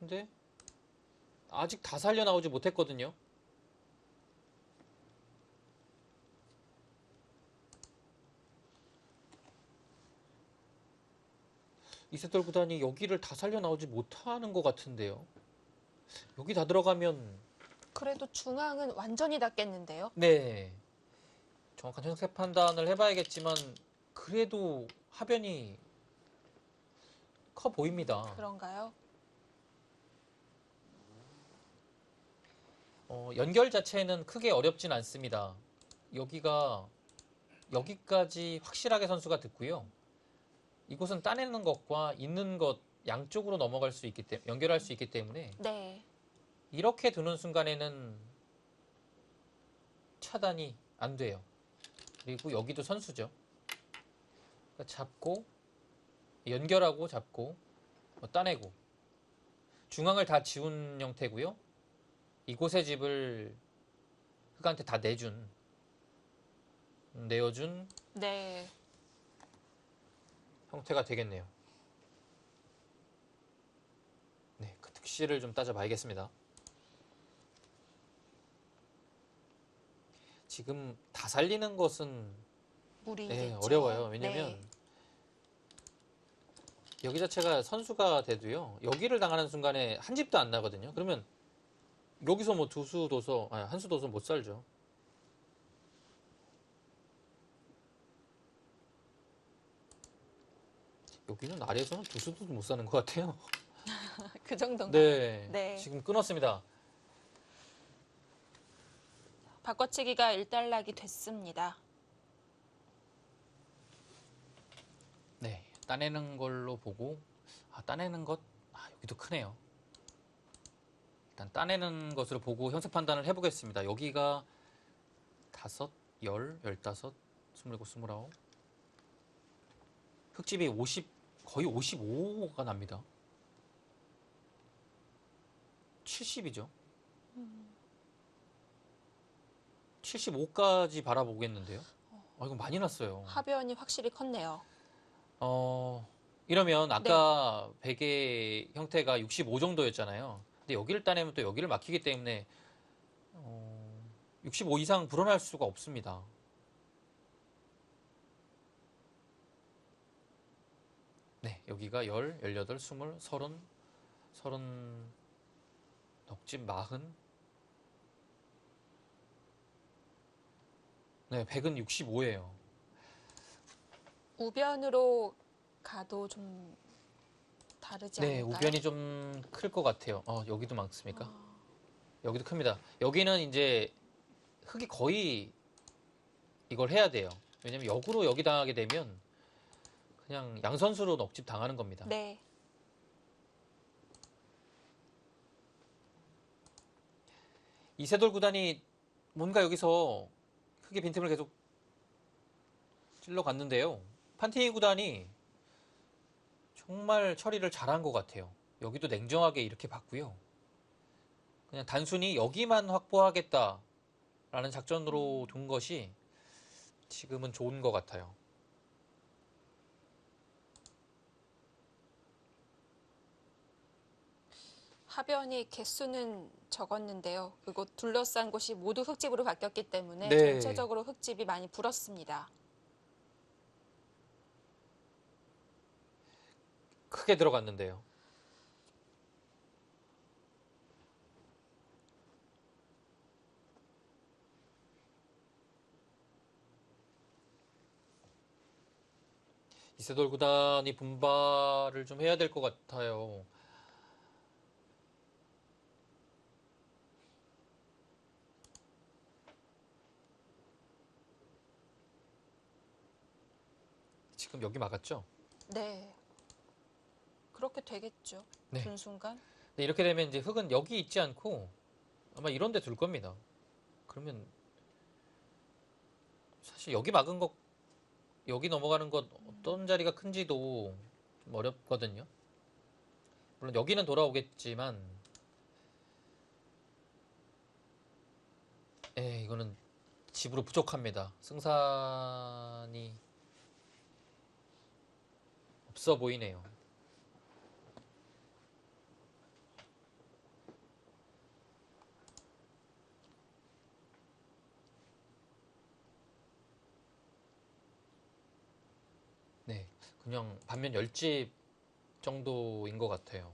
근데 아직 다 살려 나오지 못했거든요. 이세돌 구단이 여기를 다 살려 나오지 못하는 것 같은데요. 여기 다 들어가면
그래도 중앙은 완전히 닫겠는데요.
네, 정확한 형세 판단을 해봐야겠지만 그래도 하변이 커 보입니다.
그런가요?
연결 자체는 크게 어렵진 않습니다. 여기까지 확실하게 선수가 듣고요. 이곳은 따내는 것과 있는 것 양쪽으로 넘어갈 수 있기 때문에 연결할 수 있기 때문에
네.
이렇게 두는 순간에는 차단이 안 돼요. 그리고 여기도 선수죠. 그러니까 잡고 연결하고 잡고 따내고 중앙을 다 지운 형태고요. 이곳의 집을 흑한테 다 내어준
네.
형태가 되겠네요. 네, 그 특실을 좀 따져봐야겠습니다. 지금 다 살리는 것은
무리겠죠.
어려워요. 왜냐면
네.
여기 자체가 선수가 돼도요. 여기를 당하는 순간에 한 집도 안 나거든요. 그러면 여기서 뭐 한 수 둬서 못 살죠. 여기는 아래에서는 두 수도 못 사는 것 같아요.
그 정도인가요?
네,
네.
지금 끊었습니다.
바꿔치기가 일단락이 됐습니다.
네, 따내는 걸로 보고 따내는 것 여기도 크네요. 일단 따내는 것으로 보고 형세 판단을 해보겠습니다. 여기가 5, 10, 15, 27, 29 흙집이 50 거의 55가 납니다. 70이죠. 75까지 바라보겠는데요. 이거 많이 났어요.
하변이 확실히 컸네요.
이러면 아까 베개 형태가 65 정도였잖아요. 근데 여기를 따내면 또 여기를 막히기 때문에 65 이상 불어날 수가 없습니다. 네, 여기가 10, 18, 20, 30, 30, 넉집 40. 네, 100은 65예요.
우변으로 가도 좀 다르지
네,
않을까요?
우변이 좀 클 것 같아요. 여기도 많습니까? 여기도 큽니다. 여기는 이제 흙이 거의 이걸 해야 돼요. 왜냐면 역으로 여기 당하게 되면 그냥 양선수로 넉집 당하는 겁니다.
네.
이세돌 구단이 뭔가 여기서 흙의 빈틈을 계속 찔러 갔는데요. 판테이 구단이 정말 처리를 잘한 것 같아요. 여기도 냉정하게 이렇게 봤고요. 그냥 단순히 여기만 확보하겠다라는 작전으로 둔 것이 지금은 좋은 것 같아요.
하변이 개수는 적었는데요. 그리고 둘러싼 곳이 모두 흙집으로 바뀌었기 때문에
네.
전체적으로 흙집이 많이 불었습니다.
크게 들어갔는데요. 이세돌 구단이 분발을 좀 해야 될 것 같아요. 지금 여기 막았죠?
네. 그렇게 되겠죠.
네.
둔 순간.
네, 이렇게 되면 이제 흙은 여기 있지 않고 아마 이런 데 둘 겁니다. 그러면 사실 여기 막은 것, 여기 넘어가는 것 어떤 자리가 큰지도 좀 어렵거든요. 물론 여기는 돌아오겠지만 이거는 집으로 부족합니다. 승산이 없어 보이네요. 네, 그냥 반면 열집 정도인 것 같아요.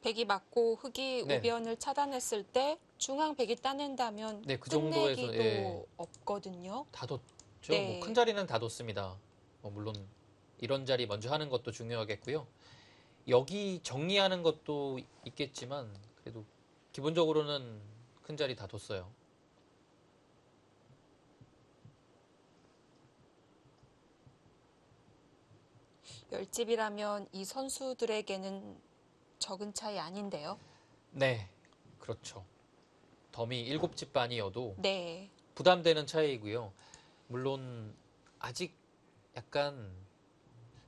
백이 맞고 흑이
네,
우변을 차단했을 때 중앙 백이 따낸다면
네, 그 정도에서 예,
끝내기도 없거든요.
다 뒀죠. 뭐 큰
네.
자리는 다 뒀습니다. 물론 이런 자리 먼저 하는 것도 중요하겠고요. 여기 정리하는 것도 있겠지만 그래도 기본적으로는 큰 자리 다 뒀어요.
열집이라면 이 선수들에게는 적은 차이 아닌데요.
네, 그렇죠. 덤이 7집 반이어도
네.
부담되는 차이이고요. 물론 아직 약간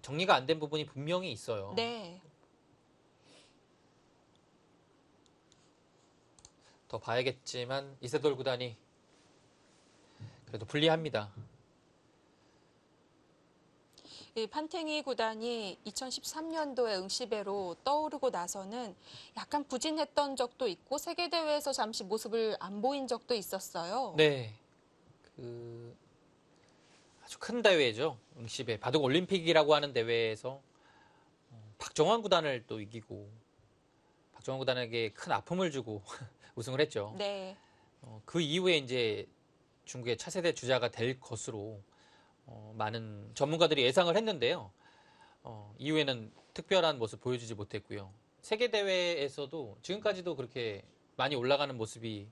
정리가 안 된 부분이 분명히 있어요.
네.
더 봐야겠지만 이세돌 구단이 그래도 불리합니다.
이 판팅이 구단이 2013년도에 응시배로 떠오르고 나서는 약간 부진했던 적도 있고 세계대회에서 잠시 모습을 안 보인 적도 있었어요.
네, 그 아주 큰 대회죠. 응시배 바둑 올림픽이라고 하는 대회에서 박정환 구단을 또 이기고 박정환 구단에게 큰 아픔을 주고 우승을 했죠.
네.
그 이후에 이제 중국의 차세대 주자가 될 것으로 많은 전문가들이 예상을 했는데요. 이후에는 특별한 모습 보여주지 못했고요. 세계 대회에서도 지금까지도 그렇게 많이 올라가는 모습이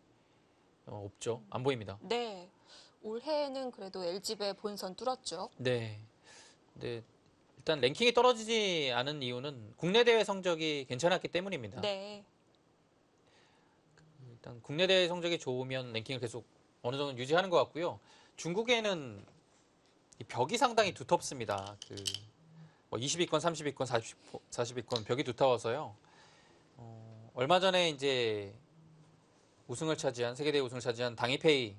없죠. 안 보입니다.
네. 올해는 그래도 LG배 본선 뚫었죠.
네. 근데 일단 랭킹이 떨어지지 않은 이유는 국내 대회 성적이 괜찮았기 때문입니다.
네.
일단 국내 대회 성적이 좋으면 랭킹을 계속 어느 정도 유지하는 것 같고요. 중국에는 이 벽이 상당히 두텁습니다. 뭐 20위권, 30위권, 40위권 벽이 두터워서요. 얼마 전에 이제 우승을 차지한 세계대회 우승을 차지한 당이페이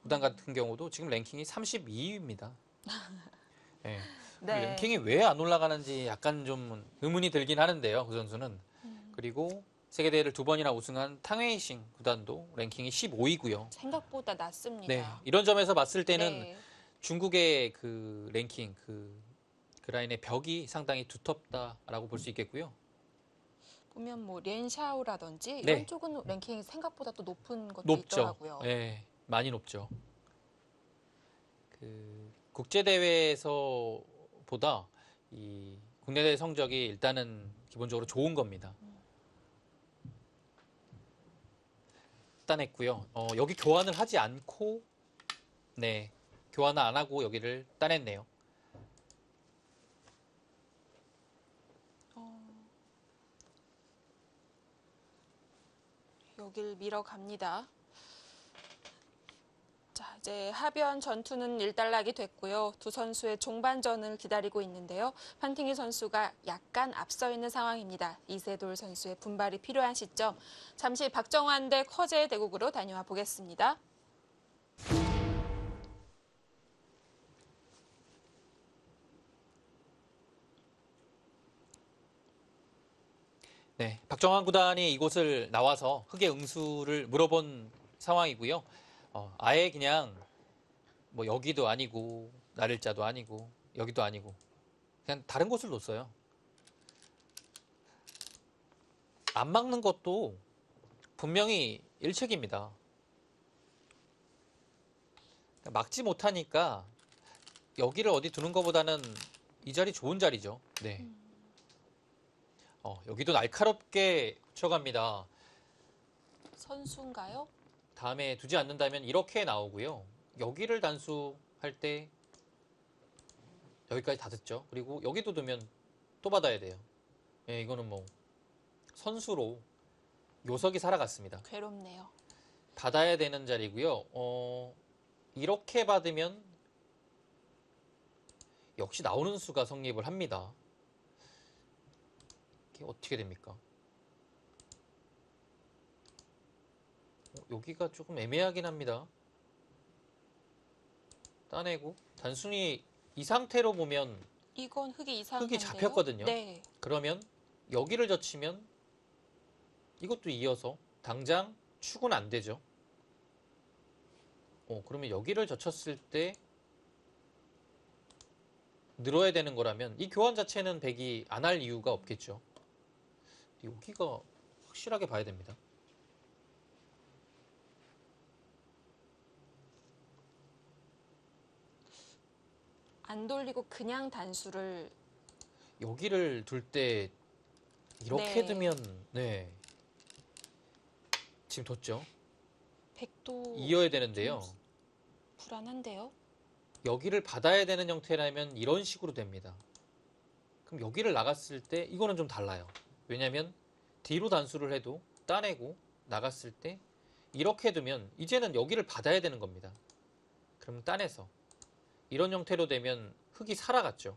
구단 같은 경우도 지금 랭킹이 32위입니다. 네.
네.
랭킹이 왜 안 올라가는지 약간 좀 의문이 들긴 하는데요. 그 선수는. 그리고 세계대회를 2번이나 우승한 탕웨이싱 구단도 랭킹이 15위고요.
생각보다 낮습니다.
네. 이런 점에서 봤을 때는
네.
중국의 그 랭킹, 그 라인의 벽이 상당히 두텁다라고 볼 수 있겠고요.
보면 뭐 렌샤오라든지
네.
이런 쪽은 랭킹이 생각보다 또 높은 것도
높죠.
있더라고요.
네, 많이 높죠. 국제 대회에서보다 이 국내 대회 성적이 일단은 기본적으로 좋은 겁니다. 따냈고요. 여기 교환을 하지 않고, 네, 교환을 안 하고 여기를 따냈네요.
여길 밀어갑니다. 자, 이제 하변 전투는 일단락이 됐고요. 두 선수의 종반전을 기다리고 있는데요. 판팅이 선수가 약간 앞서 있는 상황입니다. 이세돌 선수의 분발이 필요한 시점. 잠시 박정환 대 커제 대국으로 다녀와 보겠습니다.
네, 박정환 구단이 이곳을 나와서 흑의 응수를 물어본 상황이고요. 아예 그냥 뭐 여기도 아니고 나를자도 아니고 여기도 아니고 그냥 다른 곳을 뒀어요. 안 막는 것도 분명히 일책입니다. 막지 못하니까 여기를 어디 두는 것보다는 이 자리 좋은 자리죠. 네. 여기도 날카롭게 붙여갑니다.
선수인가요?
다음에 두지 않는다면 이렇게 나오고요. 여기를 단수할 때 여기까지 다 듣죠. 그리고 여기도 두면 또 받아야 돼요. 예, 이거는 뭐 선수로 요석이 살아갔습니다.
괴롭네요.
받아야 되는 자리고요. 이렇게 받으면 역시 나오는 수가 성립을 합니다. 이게 어떻게 됩니까? 여기가 조금 애매하긴 합니다. 따내고 단순히 이 상태로 보면
이건 흑이 이상한데요.
흑이 잡혔거든요.
네.
그러면 여기를 젖히면 이것도 이어서 당장 축은 안 되죠. 그러면 여기를 젖혔을 때 늘어야 되는 거라면 이 교환 자체는 백이 안 할 이유가 없겠죠. 여기가 확실하게 봐야 됩니다.
안 돌리고 그냥 단수를
여기를 둘 때 이렇게
네.
두면 네. 지금 뒀죠.
백도
이어야 되는데요.
불안한데요.
여기를 받아야 되는 형태라면 이런 식으로 됩니다. 그럼 여기를 나갔을 때 이거는 좀 달라요. 왜냐면 뒤로 단수를 해도 따내고 나갔을 때 이렇게 두면 이제는 여기를 받아야 되는 겁니다. 그럼 따내서 이런 형태로 되면 흙이 살아갔죠.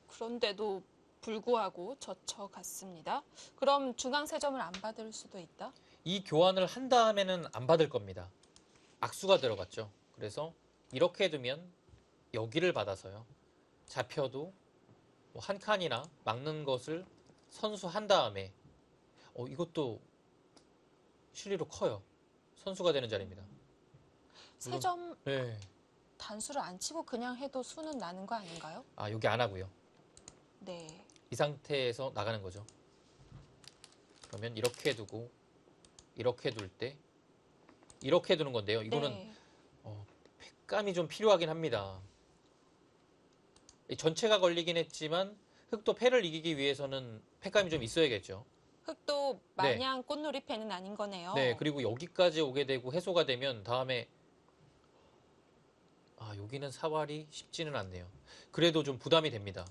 그런데도 불구하고 젖혀갔습니다. 그럼 중앙 세 점을 안 받을 수도 있다?
이 교환을 한 다음에는 안 받을 겁니다. 악수가 들어갔죠. 그래서 이렇게 두면 여기를 받아서요. 잡혀도 뭐 한 칸이나 막는 것을 선수한 다음에 이것도 실리로 커요. 선수가 되는 자리입니다.
세 점
네.
단수를 안 치고 그냥 해도 수는 나는 거 아닌가요?
아, 여기 안 하고요.
네.
이 상태에서 나가는 거죠. 그러면 이렇게 두고 이렇게 둘 때 이렇게 두는 건데요. 이거는
네.
팩감이 좀 필요하긴 합니다. 전체가 걸리긴 했지만 흙도 패를 이기기 위해서는 팩감이 좀 있어야겠죠.
흙도 마냥 꽃놀이패는 아닌 거네요.
네, 그리고 여기까지 오게 되고 해소가 되면 다음에 여기는 사활이 쉽지는 않네요. 그래도 좀 부담이 됩니다.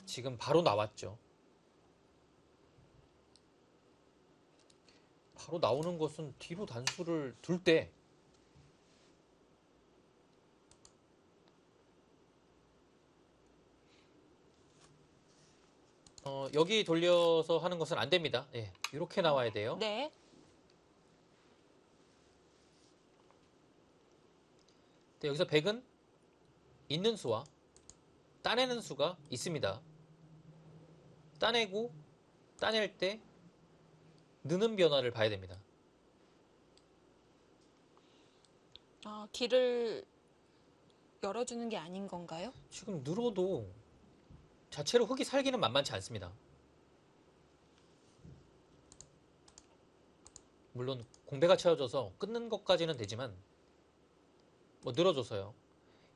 지금 바로 나왔죠. 바로 나오는 것은 뒤로 단수를 둘 때 여기 돌려서 하는 것은 안 됩니다. 예, 이렇게 나와야 돼요.
네.
네, 여기서 100은 있는 수와 따내는 수가 있습니다. 따내고 따낼 때 느는 변화를 봐야 됩니다.
길을 열어주는 게 아닌 건가요?
지금 늘어도 자체로 흙이 살기는 만만치 않습니다. 물론 공배가 채워져서 끊는 것까지는 되지만 뭐 늘어줘서요.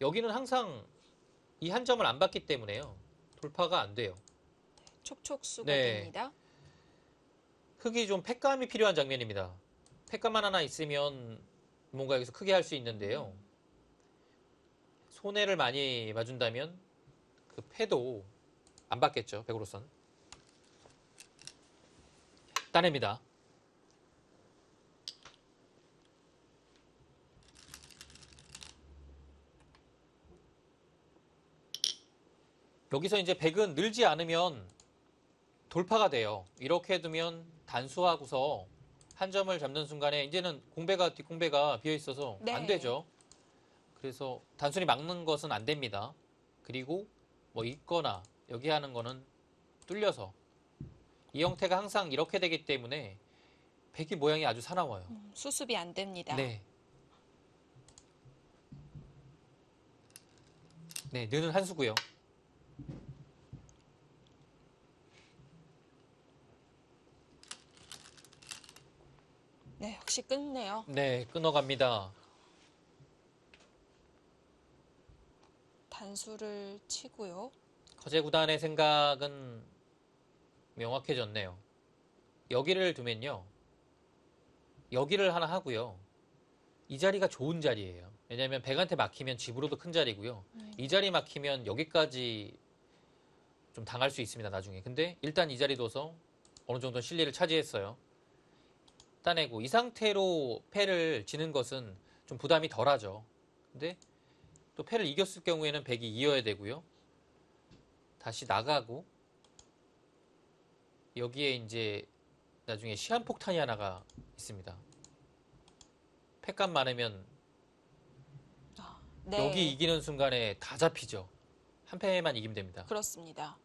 여기는 항상 이 한 점을 안 받기 때문에요. 돌파가 안 돼요.
촉촉수가
네.
됩니다.
흙이 좀 팩감이 필요한 장면입니다. 팩감만 하나 있으면 뭔가 여기서 크게 할 수 있는데요. 손해를 많이 봐준다면 그 패도 안 받겠죠. 백으로선. 따냅니다. 여기서 이제 백은 늘지 않으면 돌파가 돼요. 이렇게 두면 단수하고서 한 점을 잡는 순간에 이제는 공배가 뒷공배가 비어 있어서
네.
안 되죠. 그래서 단순히 막는 것은 안 됩니다. 그리고 뭐 있거나 여기 하는 거는 뚫려서 이 형태가 항상 이렇게 되기 때문에 백이 모양이 아주 사나워요.
수습이 안 됩니다.
네. 네, 느는 한 수고요.
네, 역시 끊네요.
네, 끊어갑니다.
단수를 치고요.
커제 구단의 생각은 명확해졌네요. 여기를 두면요. 여기를 하나 하고요. 이 자리가 좋은 자리예요. 왜냐하면 백한테 막히면 집으로도 큰 자리고요. 이 자리 막히면 여기까지 좀 당할 수 있습니다. 나중에. 근데 일단 이 자리 둬서 어느 정도 실리를 차지했어요. 따내고 이 상태로 패를 지는 것은 좀 부담이 덜하죠. 근데 또 패를 이겼을 경우에는 백이 이어야 되고요. 다시 나가고 여기에 이제 나중에 시한폭탄이 하나가 있습니다. 패값 많으면
네,
여기 이기는 순간에 다 잡히죠. 한 패만 이기면 됩니다.
그렇습니다.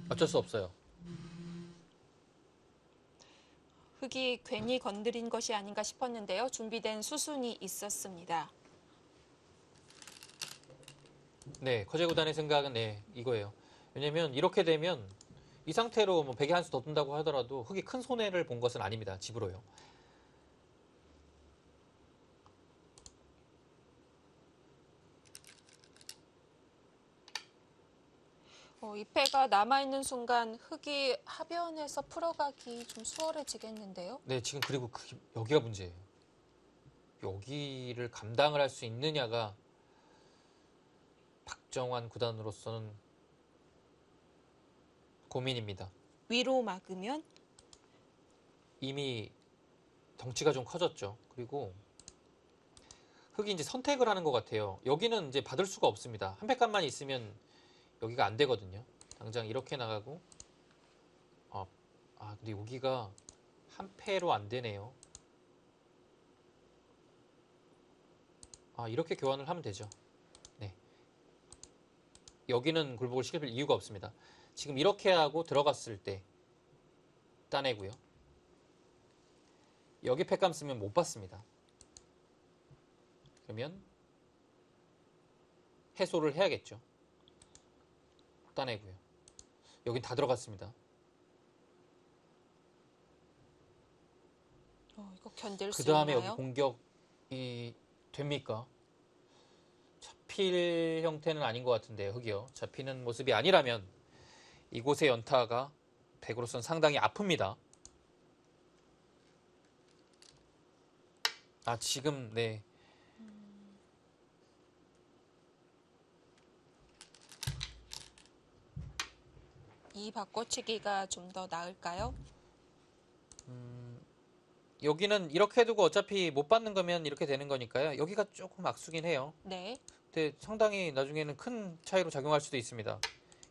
어쩔 수 없어요.
흙이 괜히 건드린 것이 아닌가 싶었는데요. 준비된 수순이 있었습니다.
네, 커제 구단의 생각은 네, 이거예요. 왜냐면 이렇게 되면 이 상태로 뭐 100에 한 수 더 든다고 하더라도 흙이 큰 손해를 본 것은 아닙니다. 집으로요.
이 패가 남아있는 순간 흙이 하변에서 풀어가기 좀 수월해지겠는데요.
네, 지금 그리고 여기가 문제예요. 여기를 감당을 할 수 있느냐가 박정환 구단으로서는 고민입니다.
위로 막으면
이미 덩치가 좀 커졌죠. 그리고 흙이 이제 선택을 하는 것 같아요. 여기는 이제 받을 수가 없습니다. 한 팩감만 있으면 여기가 안 되거든요. 당장 이렇게 나가고 근데 여기가 한 패로 안 되네요. 이렇게 교환을 하면 되죠. 네. 여기는 굴복을 시킬 이유가 없습니다. 지금 이렇게 하고 들어갔을 때 따내고요. 여기 팩감 쓰면 못 받습니다. 그러면 해소를 해야겠죠. 따내고요. 여긴 다 들어갔습니다.
이거 견딜 수
그 다음에
있나요?
여기 공격이 됩니까? 잡힐 형태는 아닌 것 같은데요. 흙이요. 잡히는 모습이 아니라면 이곳의 연타가 100으로서는 상당히 아픕니다. 지금 네.
이 바꿔치기가 좀 더 나을까요?
여기는 이렇게 두고 어차피 못 받는 거면 이렇게 되는 거니까요. 여기가 조금 악수긴 해요.
네.
근데 상당히 나중에는 큰 차이로 작용할 수도 있습니다.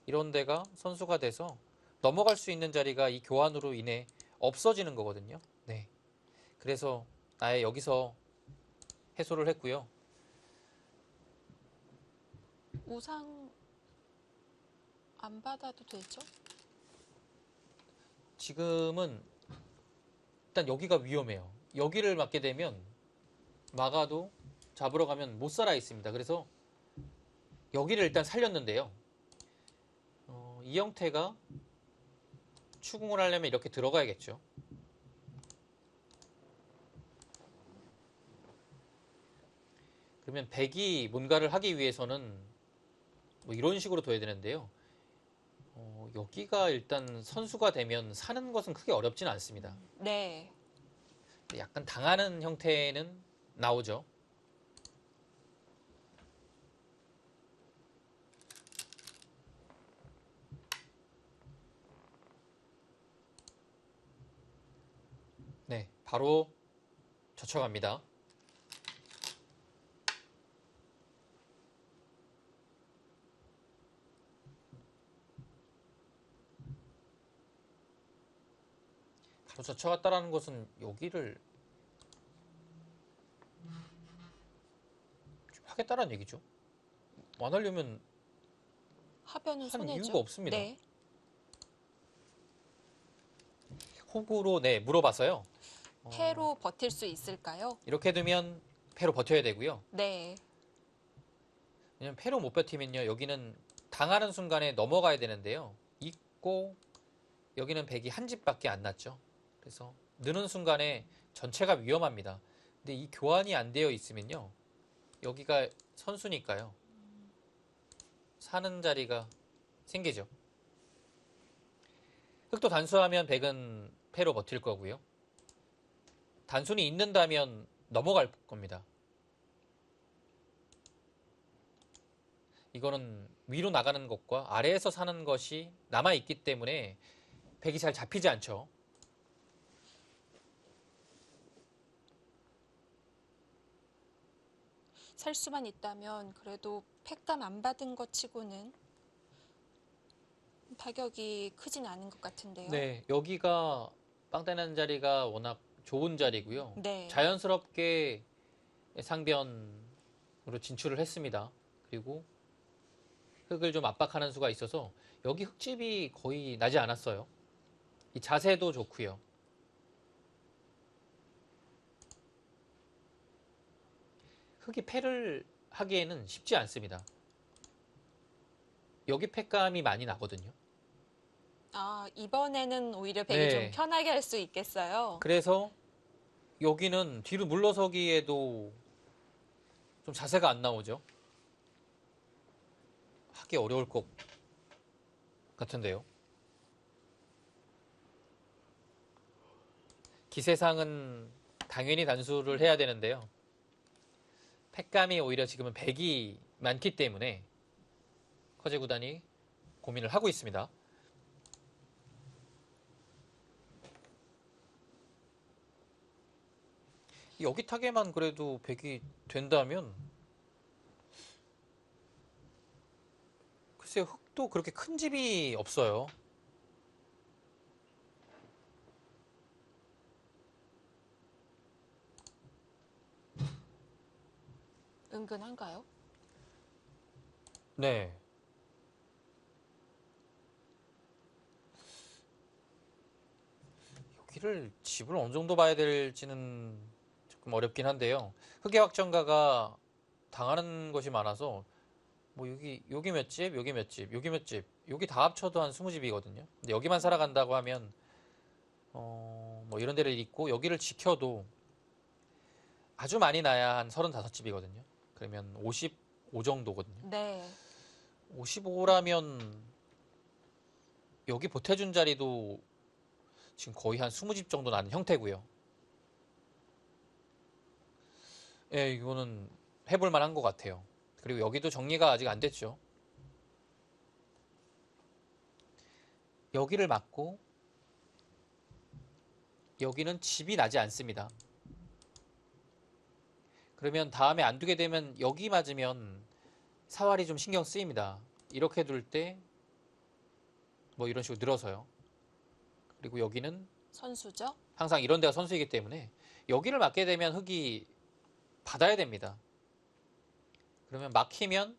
이런 데가 선수가 돼서 넘어갈 수 있는 자리가 이 교환으로 인해 없어지는 거거든요. 네. 그래서 아예 여기서 해소를 했고요.
우상 안 받아도 되죠?
지금은 일단 여기가 위험해요. 여기를 맞게 되면 막아도 잡으러 가면 못 살아 있습니다. 그래서 여기를 일단 살렸는데요. 이 형태가 추궁을 하려면 이렇게 들어가야겠죠. 그러면 백이 뭔가를 하기 위해서는 뭐 이런 식으로 둬야 되는데요. 여기가 일단 선수가 되면 사는 것은 크게 어렵지는 않습니다.
네.
약간 당하는 형태는 나오죠. 네, 바로 젖혀갑니다. 바로 젖혀갔다라는 것은 여기를 하겠다라는 얘기죠. 안 하려면
하변은
한
손해죠.
이유가 없습니다.
네.
호구로 물어봐서요.
패로 버틸 수 있을까요?
이렇게 되면 패로 버텨야 되고요.
네.
왜냐면 패로 못 버티면요. 여기는 당하는 순간에 넘어가야 되는데요. 있고 여기는 백이 한 집밖에 안 났죠. 그래서 느는 순간에 전체가 위험합니다. 근데 이 교환이 안 되어 있으면요. 여기가 선수니까요. 사는 자리가 생기죠. 흑도 단수하면 백은 패로 버틸 거고요. 단순히 있는다면 넘어갈 겁니다. 이거는 위로 나가는 것과 아래에서 사는 것이 남아있기 때문에 백이 잘 잡히지 않죠.
살 수만 있다면 그래도 팩감 안 받은 것 치고는 타격이 크진 않은 것 같은데요.
네, 여기가 빵따는 자리가 워낙 좋은 자리고요.
네.
자연스럽게 상변으로 진출을 했습니다. 그리고 흙을 좀 압박하는 수가 있어서 여기 흙집이 거의 나지 않았어요. 이 자세도 좋고요. 흑이 패를 하기에는 쉽지 않습니다. 여기 패감이 많이 나거든요.
아, 이번에는 오히려 백이 좀
네.
편하게 할 수 있겠어요.
그래서 여기는 뒤로 물러서기에도 좀 자세가 안 나오죠. 하기 어려울 것 같은데요. 기세상은 당연히 단수를 해야 되는데요. 패감이 오히려 지금은 백이 많기 때문에 커제 구단이 고민을 하고 있습니다. 여기 타게만 그래도 백이 된다면 글쎄 흑도 그렇게 큰 집이 없어요.
은근한가요?
네. 여기를 집을 어느 정도 봐야 될지는 조금 어렵긴 한데요. 흑의 확정가가 당하는 것이 많아서 뭐 여기 몇 집, 여기 몇 집, 여기 몇 집, 여기 다 합쳐도 한 20집이거든요. 근데 여기만 살아간다고 하면 뭐 이런 데를 잇고 여기를 지켜도 아주 많이 나야 한 35집이거든요. 그러면 55 정도거든요.
네.
55라면 여기 보태준 자리도 지금 거의 한 20집 정도 나는 형태고요. 예, 이거는 해볼 만한 것 같아요. 그리고 여기도 정리가 아직 안 됐죠. 여기를 막고 여기는 집이 나지 않습니다. 그러면 다음에 안 두게 되면 여기 맞으면 사활이 좀 신경 쓰입니다. 이렇게 둘 때 뭐 이런 식으로 늘어서요. 그리고 여기는
선수죠?
항상 이런 데가 선수이기 때문에 여기를 맞게 되면 흑이 받아야 됩니다. 그러면 막히면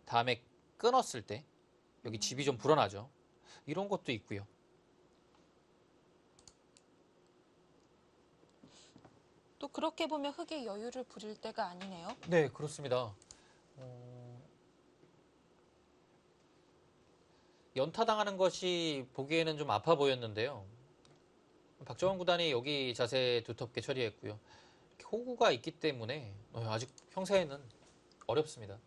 다음에 끊었을 때 여기 집이 좀 불어나죠. 이런 것도 있고요.
또 그렇게 보면 흑의 여유를 부릴 때가 아니네요.
네, 그렇습니다. 연타당하는 것이 보기에는 좀 아파 보였는데요. 박정원 구단이 여기 자세 두텁게 처리했고요. 호구가 있기 때문에 아직 평소에는 어렵습니다.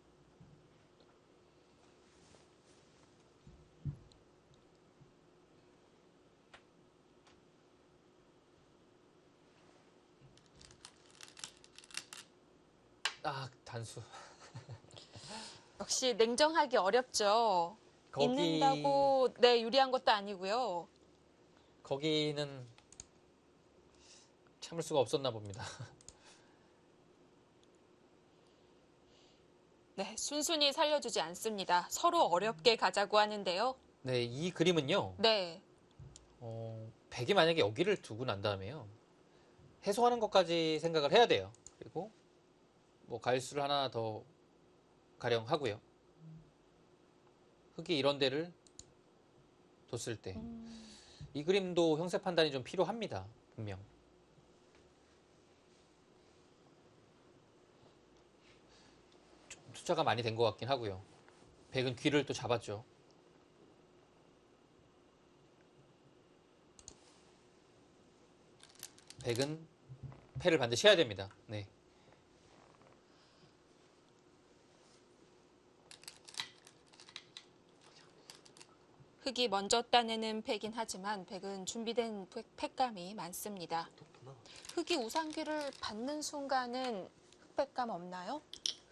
아, 단수.
역시 냉정하기 어렵죠.
거기
있는다고 네, 유리한 것도 아니고요.
거기는 참을 수가 없었나 봅니다.
네, 순순히 살려주지 않습니다. 서로 어렵게 가자고 하는데요.
네, 이 그림은요.
네,
백이 만약에 여기를 두고 난 다음에요. 해소하는 것까지 생각을 해야 돼요. 그리고 뭐 가일수를 하나 더 가령 하고요. 흑이 이런 데를 뒀을 때 이 그림도 형세 판단이 좀 필요합니다. 분명. 좀 투자가 많이 된 것 같긴 하고요. 백은 귀를 또 잡았죠. 백은 패를 반드시 해야 됩니다. 네.
흑이 먼저 따내는 패긴 하지만 백은 준비된 패감이 많습니다. 흑이 우상귀를 받는 순간은 흑패감 없나요?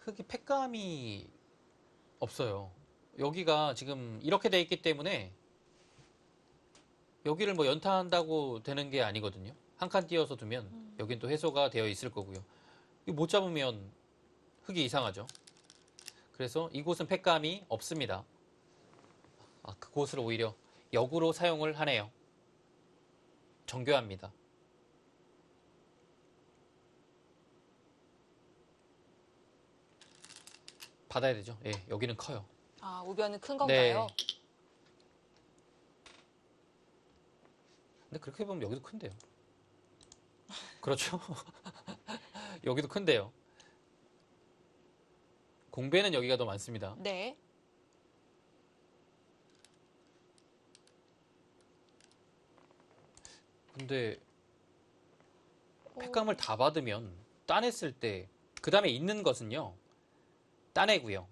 흑이 패감이 없어요. 여기가 지금 이렇게 돼 있기 때문에 여기를 뭐 연타한다고 되는 게 아니거든요. 한 칸 띄어서 두면 여긴 또 해소가 되어 있을 거고요. 이거 못 잡으면 흑이 이상하죠. 그래서 이곳은 패감이 없습니다. 그곳을 오히려 역으로 사용을 하네요. 정교합니다. 받아야 되죠. 예, 여기는 커요.
아, 우변은 큰 건가요?
네. 근데 그렇게 보면 여기도 큰데요. 그렇죠. 여기도 큰데요. 공배는 여기가 더 많습니다.
네.
근데 팩감을 다 받으면 따냈을 때 그 다음에 있는 것은요. 따내고요.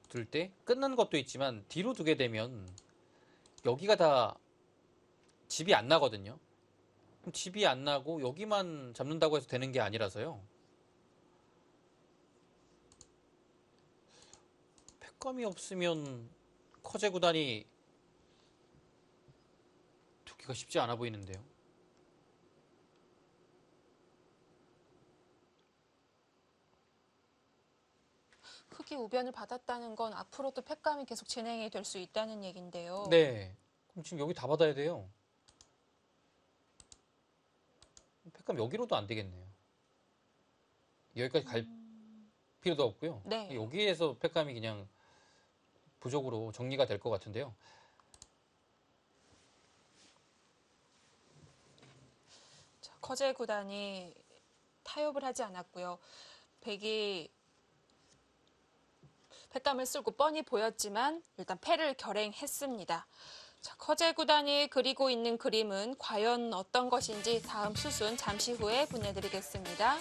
둘 때 끊는 것도 있지만 뒤로 두게 되면 여기가 다 집이 안 나거든요. 그럼 집이 안 나고 여기만 잡는다고 해서 되는 게 아니라서요. 팩감이 없으면 커제 구단이 두기가 쉽지 않아 보이는데요.
크기 우변을 받았다는 건 앞으로도 팩감이 계속 진행이 될 수 있다는 얘긴데요.
네. 그럼 지금 여기 다 받아야 돼요. 팩감 여기로도 안 되겠네요. 여기까지 갈 필요도 없고요.
네.
여기에서 팩감이 그냥 부족으로 정리가 될 것 같은데요.
자, 커제 구단이 타협을 하지 않았고요. 백이 팩감을 쓸고 뻔히 보였지만 일단 패를 결행했습니다. 자, 커제 구단이 그리고 있는 그림은 과연 어떤 것인지 다음 수순 잠시 후에 보내드리겠습니다.